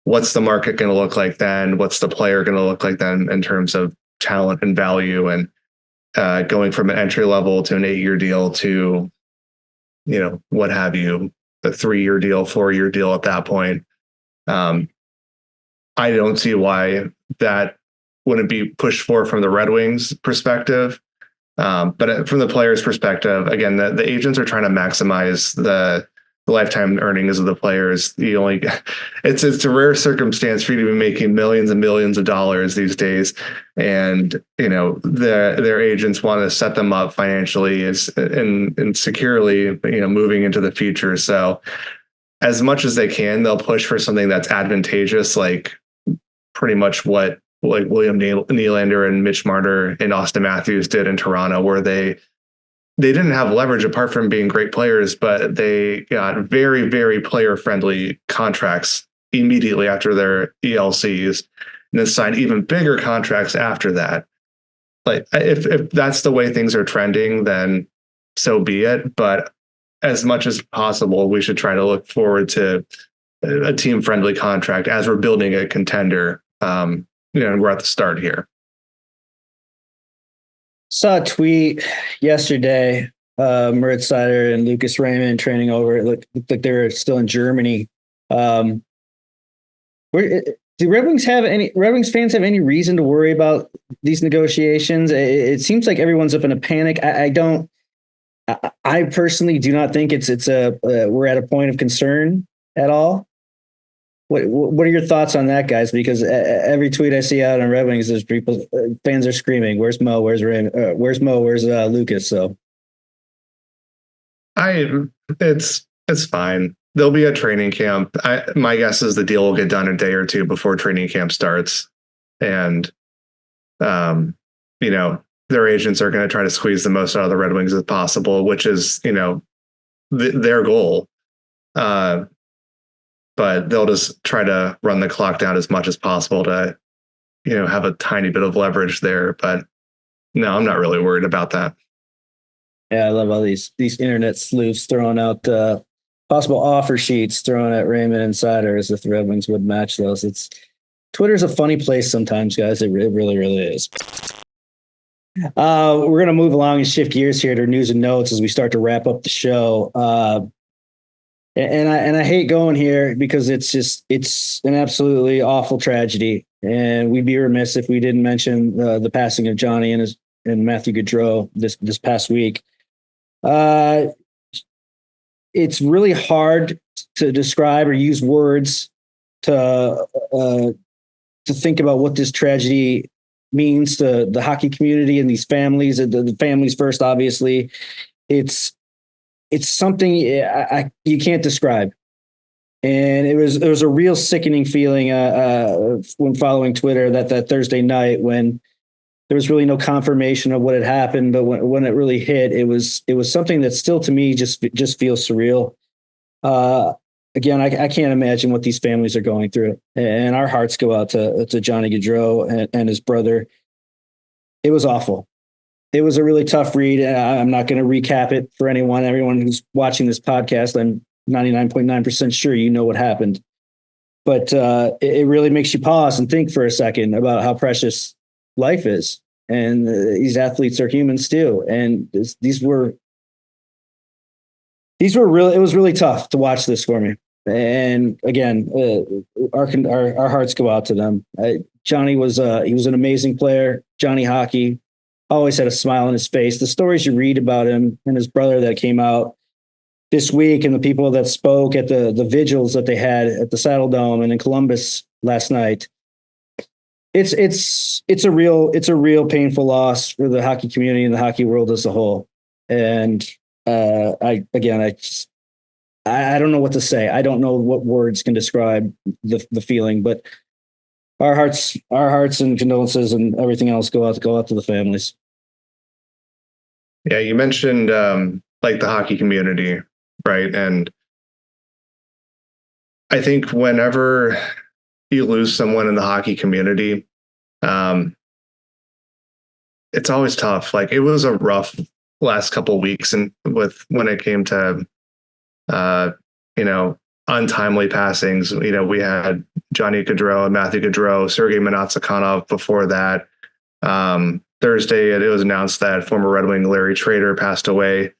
[SPEAKER 2] what's the market going to look like then? What's the player going to look like then in terms of talent and value, and going from an entry level to an 8-year deal to, what have you, a 3-year deal, 4-year deal at that point. I don't see why that wouldn't be pushed for from the Red Wings perspective. But from the player's perspective, again, the agents are trying to maximize the lifetime earnings of the players. It's a rare circumstance for you to be making millions and millions of dollars these days, and their agents want to set them up financially and securely, moving into the future. So as much as they can, they'll push for something that's advantageous, like pretty much what like William Nylander and Mitch Marner and Austin Matthews did in Toronto, where they didn't have leverage apart from being great players, but they got very, very player-friendly contracts immediately after their ELCs, and then signed even bigger contracts after that. Like, if that's the way things are trending, then so be it. But as much as possible, we should try to look forward to a team-friendly contract as we're building a contender. And we're at the start here.
[SPEAKER 1] Saw a tweet yesterday, Moritz Seider and Lucas Raymond training over. It looked like they were still in Germany. Do Red Wings fans have any reason to worry about these negotiations? It seems like everyone's up in a panic. I personally do not think we're at a point of concern at all. What are your thoughts on that, guys? Because every tweet I see out on Red Wings, there's people, fans are screaming, "Where's Mo? Where's Raymond? Where's Mo? Where's Lucas?" So,
[SPEAKER 2] it's fine. There'll be a training camp. My guess is the deal will get done a day or two before training camp starts, and their agents are going to try to squeeze the most out of the Red Wings as possible, which is their goal. But they'll just try to run the clock down as much as possible to, have a tiny bit of leverage there. But no, I'm not really worried about that.
[SPEAKER 1] Yeah, I love all these internet sleuths throwing out possible offer sheets, throwing at Raymond Insider as if the Red Wings would match those. Twitter's a funny place sometimes, guys. It really, really is. We're going to move along and shift gears here to news and notes as we start to wrap up the show. And I hate going here because it's an absolutely awful tragedy, and we'd be remiss if we didn't mention the passing of Johnny and Matthew Gaudreau this past week. It's really hard to describe or use words to think about what this tragedy means to the hockey community and these families. The families first, obviously. It's something you can't describe. And it was a real sickening feeling when following Twitter that Thursday night, when there was really no confirmation of what had happened. But when it really hit, it was something that still to me just feels surreal. Again, I can't imagine what these families are going through, and our hearts go out to Johnny Gaudreau and his brother. It was awful. It was a really tough read. I'm not going to recap it for everyone who's watching this podcast. I'm 99.9% sure you know what happened, but it really makes you pause and think for a second about how precious life is. And these athletes are humans too. And these were really, it was really tough to watch this for me. And again, our hearts go out to them. Johnny he was an amazing player. Johnny Hockey. Always had a smile on his face. The stories you read about him and his brother that came out this week, and the people that spoke at the vigils that they had at the Saddle Dome and in Columbus last night. It's a real painful loss for the hockey community and the hockey world as a whole. And I don't know what to say. I don't know what words can describe the feeling, but our hearts and condolences and everything else go out to the families.
[SPEAKER 2] Yeah, you mentioned like the hockey community, right? And I think whenever you lose someone in the hockey community, it's always tough. Like, it was a rough last couple of weeks, and when it came to untimely passings. We had Johnny Gaudreau, Matthew Gaudreau, Sergei Monatsakanov before that. Thursday, it was announced that former Red Wing Larry Trader passed away.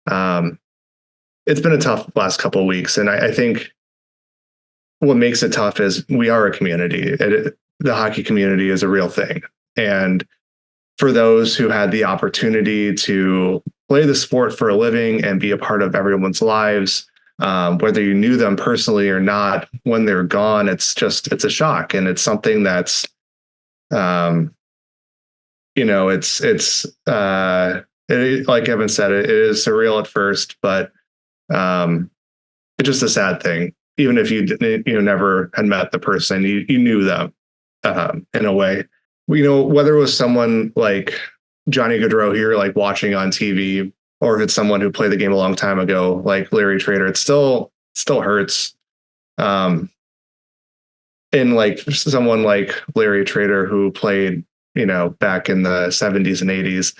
[SPEAKER 2] It's been a tough last couple of weeks, and I think what makes it tough is we are a community. The hockey community is a real thing. And for those who had the opportunity to play the sport for a living and be a part of everyone's lives, whether you knew them personally or not, when they're gone, it's a shock. And it's something that's, like Evan said, it is surreal at first, but it's just a sad thing. Even if you never had met the person, you knew them in a way. Whether it was someone like Johnny Gaudreau here, like watching on TV, or if it's someone who played the game a long time ago, like Larry Trader, it still hurts. And like someone like Larry Trader who played, back in the 70s and 80s.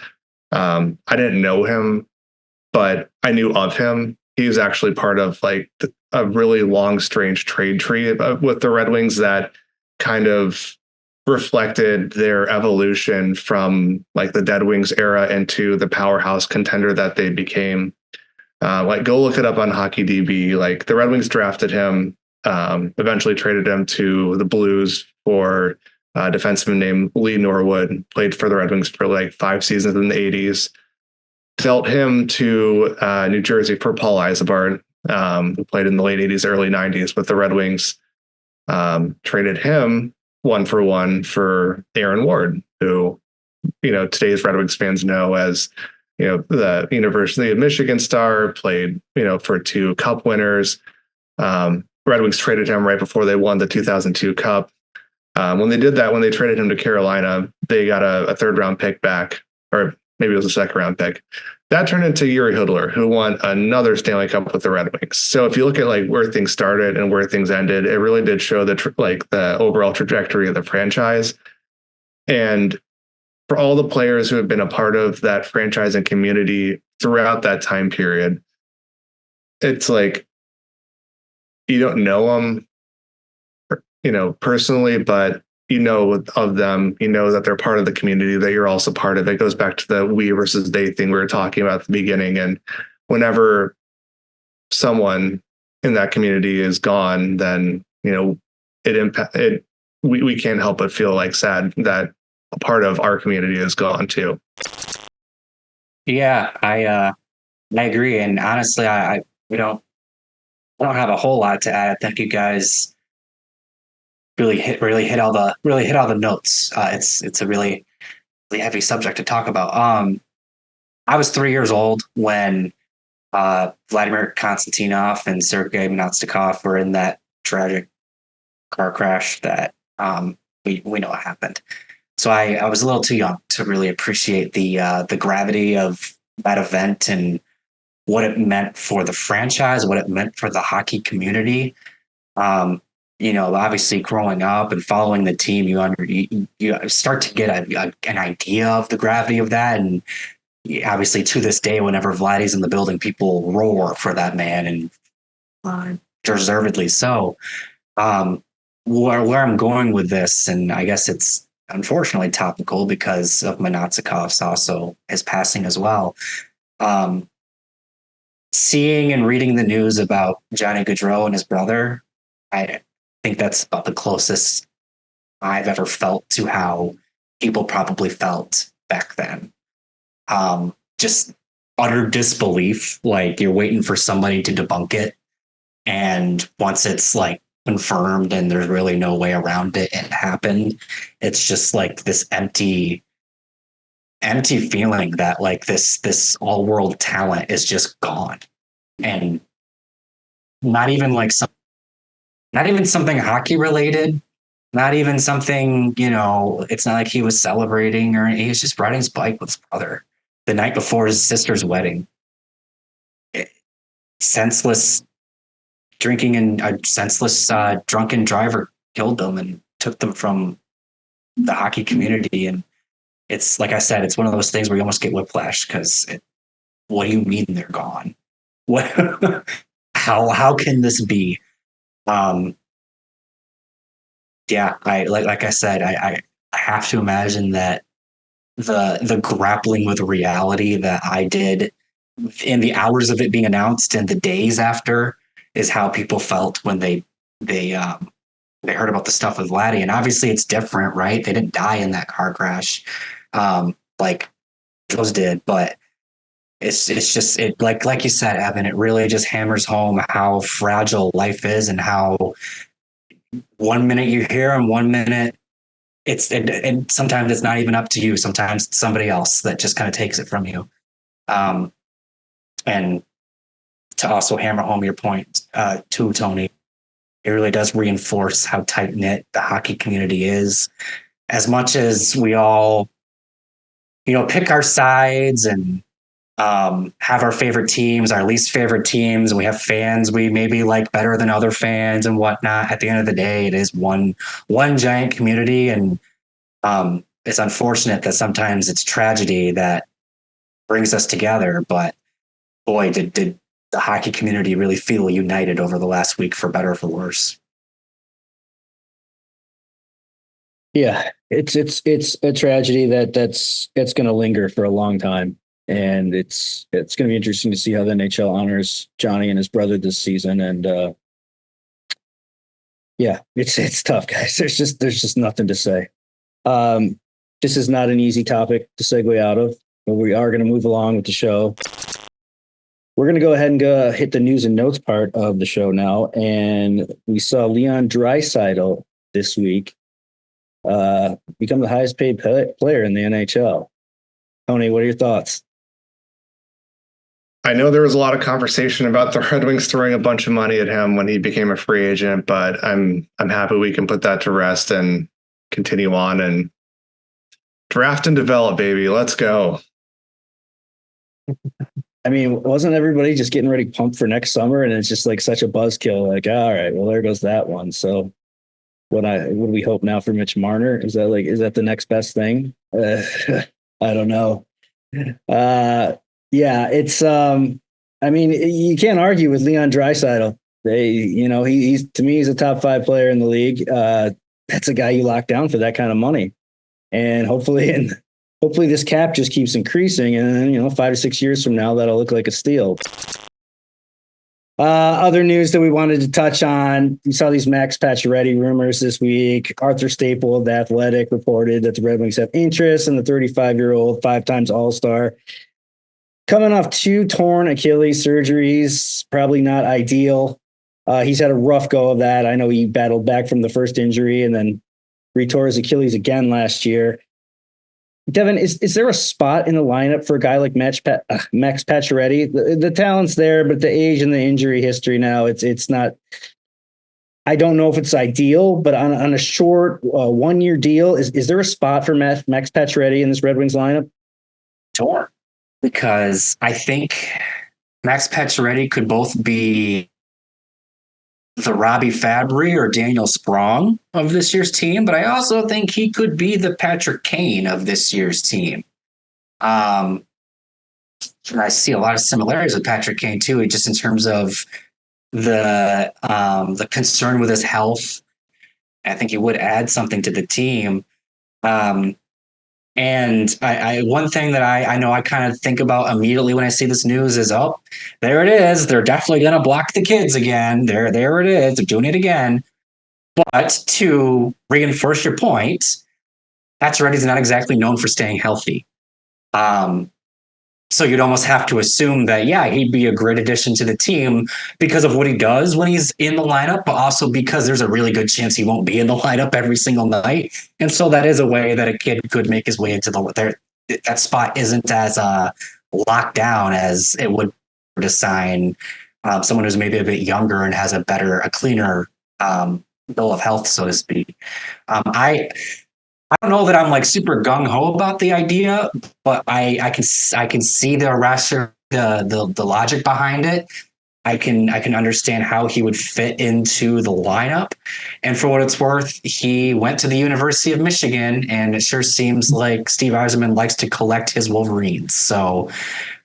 [SPEAKER 2] I didn't know him, but I knew of him. He was actually part of like a really long, strange trade tree with the Red Wings that kind of reflected their evolution from like the Dead Wings era into the powerhouse contender that they became. Like, go look it up on HockeyDB. Like, the Red Wings drafted him, eventually traded him to the Blues for a defenseman named Lee Norwood, played for the Red Wings for like 5 seasons in the 80s. Dealt him to New Jersey for Paul Eisebart, who played in the late 80s, early 90s with the Red Wings. Traded him 1-for-1 for Aaron Ward, who, today's Red Wings fans know as, the University of Michigan star, played, for 2 Cup winners. Red Wings traded him right before they won the 2002 Cup. When they did that, when they traded him to Carolina, they got a 3rd-round pick back, or maybe it was a 2nd-round pick. That turned into Yuri Hudler, who won another Stanley Cup with the Red Wings. So if you look at like where things started and where things ended, it really did show the overall trajectory of the franchise. And for all the players who have been a part of that franchise and community throughout that time period, it's like, you don't know them, personally, but of them, that they're part of the community, that you're also part of. It goes back to the we versus they thing we were talking about at the beginning. And whenever someone in that community is gone, then, we can't help but feel like sad that a part of our community is gone too.
[SPEAKER 3] Yeah, I agree. And honestly, I don't have a whole lot to add. I think you guys really hit all the notes. It's a really heavy subject to talk about. I was 3 years old when Vladimir Konstantinov and Sergei Monastikov were in that tragic car crash that we know what happened. So I was a little too young to really appreciate the gravity of that event and what it meant for the franchise, what it meant for the hockey community. Obviously growing up and following the team, you start to get an idea of the gravity of that. And obviously to this day, whenever Vladdy's in the building, people roar for that man, and deservedly so. Where I'm going with this, and I guess it's unfortunately topical because of Monatsikov's also his passing as well. Seeing and reading the news about Johnny Gaudreau and his brother, I think that's about the closest I've ever felt to how people probably felt back then. Just utter disbelief, like you're waiting for somebody to debunk it. And once it's like confirmed and there's really no way around it, it happened. It's just like this empty feeling that like this all world talent is just gone. And not even something hockey related, not even something, it's not like he was celebrating or he was just riding his bike with his brother the night before his sister's wedding. Senseless drinking and a senseless drunken driver killed them and took them from the hockey community. And it's like I said, it's one of those things where you almost get whiplash because what do you mean they're gone? What? How can this be? Yeah, like I said, I have to imagine that the grappling with reality that I did in the hours of it being announced and the days after is how people felt when they heard about the stuff with Vladdy. And obviously it's different, right? They didn't die in that car crash. But like those did. But it's just it like you said, Evan, it really just hammers home how fragile life is and how 1 minute you're here and 1 minute and sometimes it's not even up to you. Sometimes it's somebody else that just kind of takes it from you. And to also hammer home your point, too, Tony, it really does reinforce how tight knit the hockey community is. As much as we all, pick our sides and have our favorite teams, our least favorite teams, and we have fans we maybe like better than other fans and whatnot. At the end of the day, it is one giant community, and it's unfortunate that sometimes it's tragedy that brings us together. But boy, did the hockey community really feel united over the last week, for better or for worse.
[SPEAKER 1] Yeah, it's a tragedy that's going to linger for a long time. And it's going to be interesting to see how the NHL honors Johnny and his brother this season. And yeah, it's tough, guys. There's just nothing to say. This is not an easy topic to segue out of, but we are going to move along with the show. We're going to go ahead and hit the news and notes part of the show now. And we saw Leon Draisaitl this week become the highest paid player in the NHL. Tony, what are your thoughts?
[SPEAKER 2] I know there was a lot of conversation about the Red Wings throwing a bunch of money at him when he became a free agent, but I'm happy we can put that to rest and continue on and draft and develop, baby. Let's go.
[SPEAKER 1] I mean, wasn't everybody just getting ready pumped for next summer? And it's just like such a buzzkill. Like, all right, well, there goes that one. So what do we hope now for Mitch Marner? Is that the next best thing? I don't know. Yeah, it's I mean, you can't argue with Leon Draisaitl. He's to me, he's a top 5 player in the league. That's a guy you lock down for that kind of money. And hopefully this cap just keeps increasing, and then 5 to 6 years from now, that'll look like a steal. Other news that we wanted to touch on: we saw these Max Pacioretty rumors this week. Arthur Staple of The Athletic reported that the Red Wings have interest in the 35-year-old 5-time All-Star. Coming off 2 torn Achilles surgeries, probably not ideal. He's had a rough go of that. I know he battled back from the first injury and then retore his Achilles again last year. Devin, is there a spot in the lineup for a guy like Max Pacioretty? The talent's there, but the age and the injury history now, it's not. I don't know if it's ideal, but on a short 1-year deal, is there a spot for Max Pacioretty in this Red Wings lineup?
[SPEAKER 3] Sure. Because I think Max Pacioretty could both be the Robbie Fabry or Daniel Sprong of this year's team, but I also think he could be the Patrick Kane of this year's team. And I see a lot of similarities with Patrick Kane too, just in terms of the concern with his health. I think he would add something to the team. And I one thing that I know I kind of think about immediately when I see this news is, oh, there it is. They're definitely going to block the kids again. There it is. They're doing it again. But to reinforce your point, Pacioretty's not exactly known for staying healthy. So you'd almost have to assume that, yeah, he'd be a great addition to the team because of what he does when he's in the lineup, but also because there's a really good chance he won't be in the lineup every single night. And so that is a way that a kid could make his way into that spot isn't as locked down as it would to sign someone who's maybe a bit younger and has a cleaner bill of health, so to speak. I don't know that I'm like super gung ho about the idea, but I can see the logic behind it. I can understand how he would fit into the lineup. And for what it's worth, he went to the University of Michigan, and it sure seems like Steve Yzerman likes to collect his Wolverines. So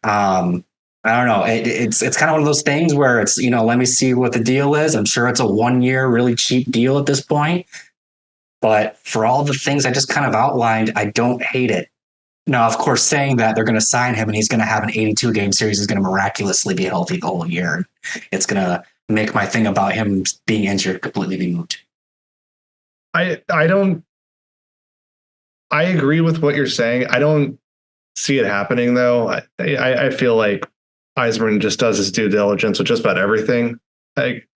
[SPEAKER 3] I don't know. It's kind of one of those things where it's, let me see what the deal is. I'm sure it's a 1-year really cheap deal at this point. But for all the things I just kind of outlined, I don't hate it. Now, of course, saying that they're going to sign him and he's going to have an 82-game series, is going to miraculously be healthy the whole year. It's going to make my thing about him being injured completely be moot.
[SPEAKER 2] I agree with what you're saying. I don't see it happening, though. I feel like Eisman just does his due diligence with just about everything. Like,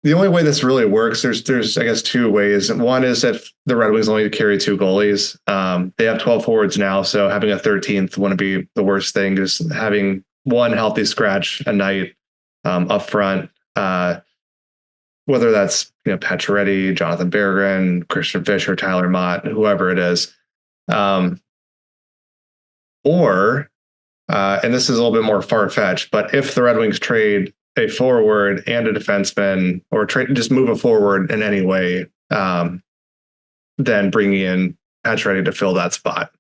[SPEAKER 2] the only way this really works, there's I guess two ways. One is if the Red Wings only carry two goalies. They have 12 forwards now, so having a 13th wouldn't be the worst thing. Just having one healthy scratch a night up front, whether that's Pacioretty, Jonathan Berggren, Christian Fischer, Tyler Mott, whoever it is, or and this is a little bit more far fetched, but if the Red Wings trade a forward and a defenseman, or just move a forward in any way, then bringing in Pacioretty to fill that spot.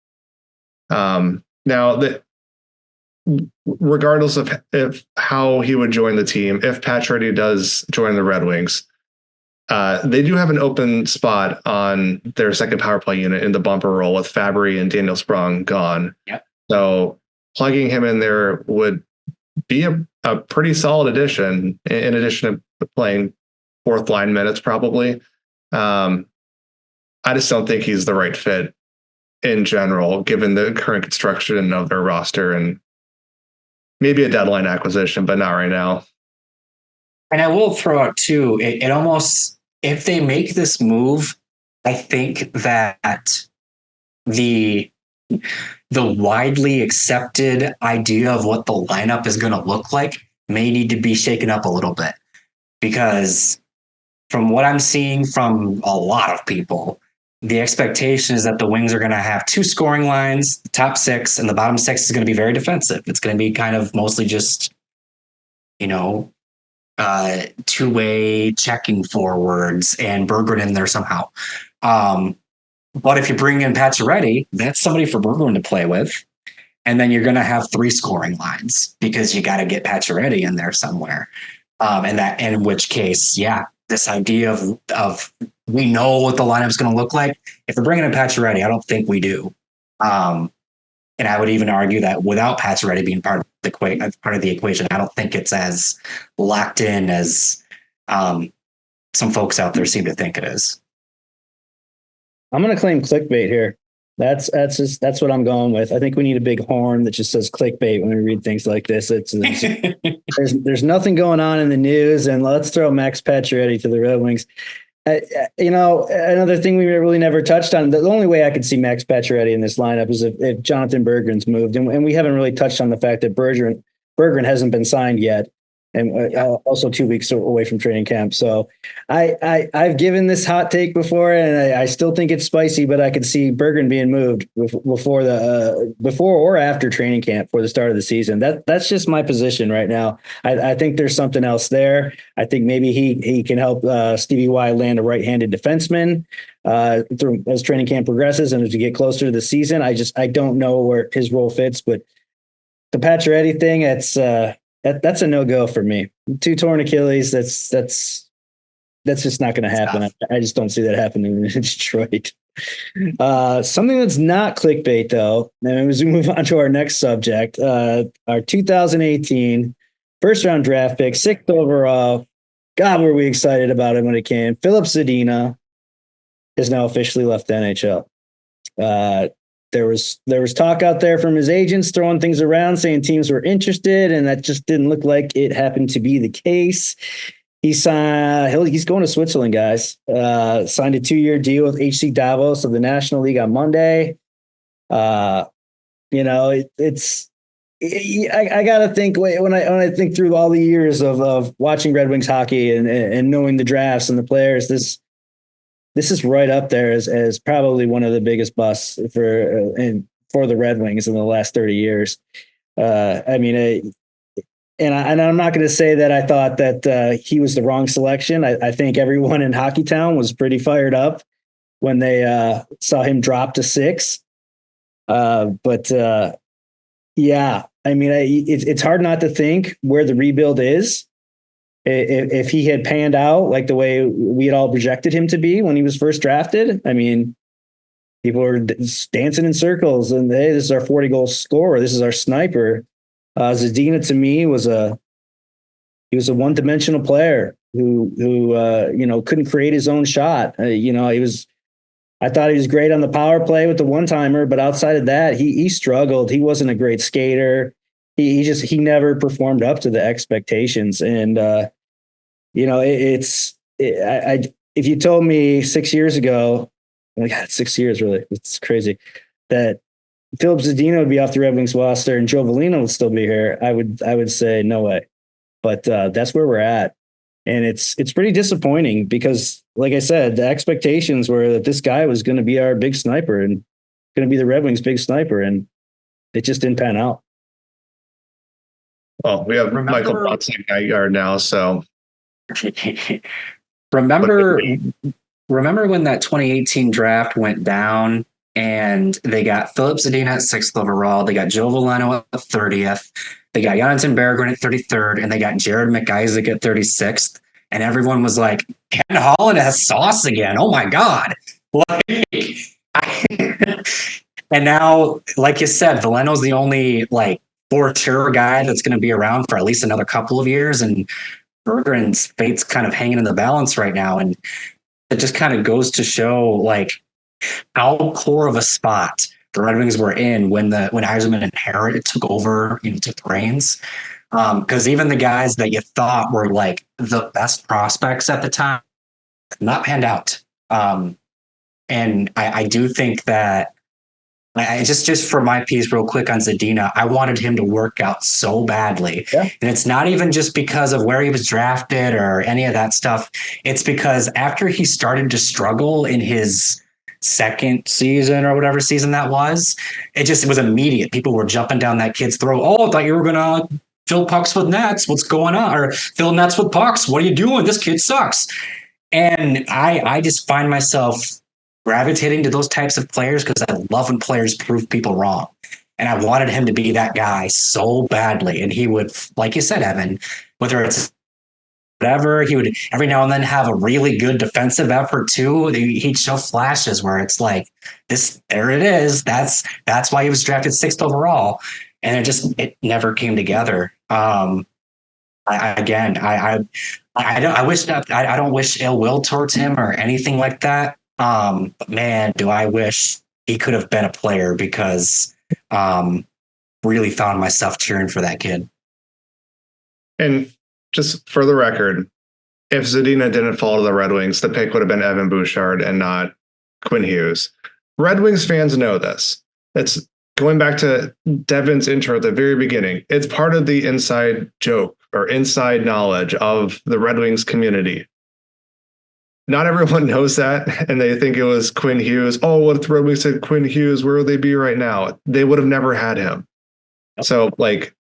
[SPEAKER 2] Now, regardless of if how he would join the team, if Pacioretty does join the Red Wings, they do have an open spot on their second power play unit in the bumper role with Fabry and Daniel Sprong gone.
[SPEAKER 3] Yep.
[SPEAKER 2] So plugging him in there would be a pretty solid addition, in addition to playing fourth line minutes probably. I just don't think he's the right fit in general, given the current construction of their roster, and maybe a deadline acquisition, but not right now.
[SPEAKER 3] And I will throw out too, it almost, if they make this move, I think that the widely accepted idea of what the lineup is going to look like may need to be shaken up a little bit, because from what I'm seeing from a lot of people, the expectation is that the Wings are going to have two scoring lines, the top six, and the bottom six is going to be very defensive. It's going to be kind of mostly just, two-way checking forwards and Berggren in there somehow. But if you bring in Pacioretty, that's somebody for Berggren to play with. And then you're going to have three scoring lines because you got to get Pacioretty in there somewhere. In which case, this idea of we know what the lineup is going to look like. If they're bringing in Pacioretty, I don't think we do. And I would even argue that without Pacioretty being part of the equation, I don't think it's as locked in as some folks out there seem to think it is.
[SPEAKER 1] I'm going to claim clickbait here. That's what I'm going with. I think we need a big horn that just says clickbait when we read things like this. There's nothing going on in the news, and let's throw Max Pacioretty to the Red Wings. Another thing we really never touched on, the only way I could see Max Pacioretty in this lineup is if Jonathan Berggren's moved, and we haven't really touched on the fact that Berggren hasn't been signed yet, and also 2 weeks away from training camp. So I've given this hot take before, and I still think it's spicy, but I could see Berggren being moved before or after training camp for the start of the season. That's just my position right now. I think there's something else there. I think maybe he can help Stevie Y land a right-handed defenseman as training camp progresses and as we get closer to the season. I don't know where his role fits, but the Pacioretty thing, that's a no-go for me. 2 torn Achilles, that's just not going to happen. I just don't see that happening in Detroit. Something that's not clickbait, though, and as we move on to our next subject, our 2018 first-round draft pick, 6th overall. God, were we excited about him when it came. Philip Zadina has now officially left the NHL. There was talk out there from his agents throwing things around, saying teams were interested, and that just didn't look like it happened to be the case. He's going to Switzerland, guys. Signed a 2-year deal with HC Davos of the National League on Monday. I gotta think when I think through all the years of watching Red Wings hockey and knowing the drafts and the players, this is right up there as probably one of the biggest busts for the Red Wings in the last 30 years. And I'm not going to say that I thought that he was the wrong selection. I think everyone in Hockeytown was pretty fired up when they saw him drop to 6. It's hard not to think where the rebuild is. If he had panned out like the way we had all projected him to be when he was first drafted, people were dancing in circles and, hey, this is our 40-goal scorer. This is our sniper. Zadina to me was a one-dimensional player who couldn't create his own shot. He was I thought he was great on the power play with the one-timer, but outside of that, he struggled. He wasn't a great skater. He never performed up to the expectations. And if you told me 6 years ago, oh my God, 6 years, really, it's crazy, that Philip Zadina would be off the Red Wings roster and Joe Veleno would still be here, I would say no way. But that's where we're at. And it's pretty disappointing because, like I said, the expectations were that this guy was going to be our big sniper and going to be the Red Wings' big sniper, and it just didn't pan out.
[SPEAKER 2] Well, we have Michael Bronson guy guard now, so
[SPEAKER 3] remember when that 2018 draft went down and they got Philip Zadina at 6th overall, they got Joe Veleno at 30th, they got Jonathan Berggren at 33rd, and they got Jared McIsaac at 36th, and everyone was like, Ken Holland has sauce again. Oh my God. And now, like you said, Veleno's the only four-tier guy that's going to be around for at least another couple of years, and Berggren's fate's kind of hanging in the balance right now. And it just kind of goes to show how core of a spot the Red Wings were in when Yzerman took over, took the reins. Because even the guys that you thought were the best prospects at the time, not panned out. And I do think that I just for my piece real quick on Zadina, I wanted him to work out so badly.
[SPEAKER 1] Yeah.
[SPEAKER 3] And it's not even just because of where he was drafted or any of that stuff. It's because after he started to struggle in his second season or whatever season that was, it was immediate. People were jumping down that kid's throat. Oh, I thought you were going to fill pucks with nets. What's going on? Or fill nets with pucks. What are you doing? This kid sucks. And I just find myself gravitating to those types of players because I love when players prove people wrong. And I wanted him to be that guy so badly. And he would, like you said, Evan, whether it's whatever, he would every now and then have a really good defensive effort too. He'd show flashes where it's there it is. That's why he was drafted 6th overall. And it never came together. I don't wish ill will towards him or anything like that. But man, do I wish he could have been a player because really found myself cheering for that kid.
[SPEAKER 2] And just for the record, if Zadina didn't fall to the Red Wings, the pick would have been Evan Bouchard and not Quinn Hughes. Red Wings fans know this. It's going back to Devin's intro at the very beginning. It's part of the inside joke or inside knowledge of the Red Wings community. Not everyone knows that, and they think it was Quinn Hughes. Oh, what if the Red Wings said Quinn Hughes? Where would they be right now? They would have never had him. So,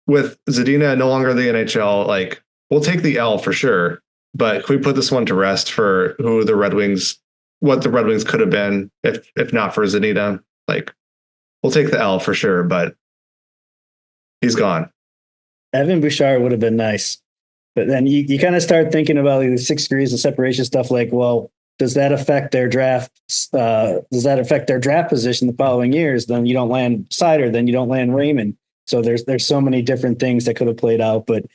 [SPEAKER 2] with Zadina no longer in the NHL, we'll take the L for sure. But can we put this one to rest for what the Red Wings could have been if not for Zadina? We'll take the L for sure, but he's gone. Evan
[SPEAKER 1] Bouchard would have been nice. But then you kind of start thinking about the 6 degrees of separation stuff. Does that affect their draft? Does that affect their draft position the following years? Then you don't land Seider, then you don't land Raymond. So there's so many different things that could have played out. But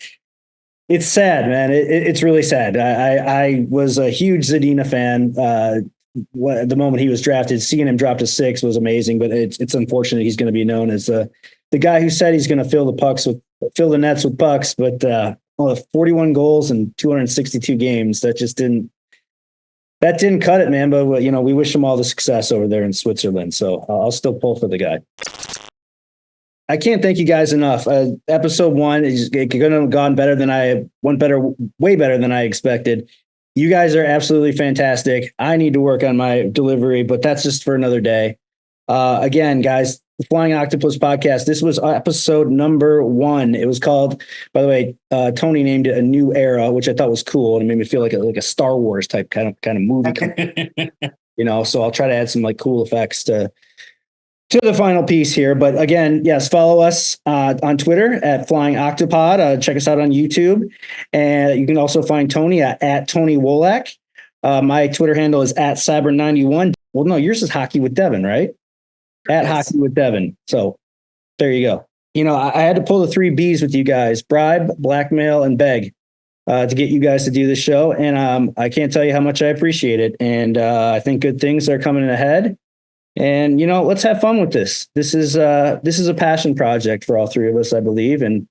[SPEAKER 1] it's sad, man. It's really sad. I was a huge Zadina fan. The moment he was drafted, seeing him drop to 6 was amazing. But it's unfortunate he's going to be known as the guy who said he's going to fill the nets with pucks, but. 41 goals in 262 games. That didn't cut it, man. But we wish him all the success over there in Switzerland. So I'll still pull for the guy. I can't thank you guys enough. Episode 1 is going to have gone way better than I expected. You guys are absolutely fantastic. I need to work on my delivery, but that's just for another day. Again, guys, the Flying Octopus podcast. This was episode number 1. It was called, by the way, Tony named it A New Era, which I thought was cool. And it made me feel like a Star Wars type kind of movie. So I'll try to add some cool effects to the final piece here. But again, yes, follow us on Twitter at Flying Octopod. Check us out on YouTube. And you can also find Tony at Tony Wolak. My Twitter handle is at Sabourin91. Well, no, yours is Hockey with Devin, right? At Hockey with Devin. So there you go. I had to pull the 3 B's with you guys: bribe, blackmail, and beg. to get you guys to do this show. And I can't tell you how much I appreciate it. And I think good things are coming ahead. And, let's have fun with this. This is a passion project for all three of us, I believe. And,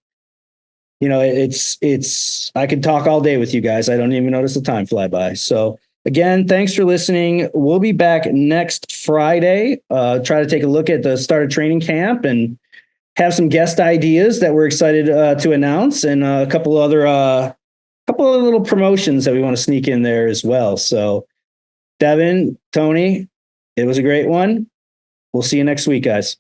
[SPEAKER 1] I could talk all day with you guys. I don't even notice the time fly by. So again, thanks for listening. We'll be back next Friday. Try to take a look at the start of training camp and have some guest ideas that we're excited to announce, and a couple of little promotions that we want to sneak in there as well. So Devin, Tony, it was a great one. We'll see you next week, guys.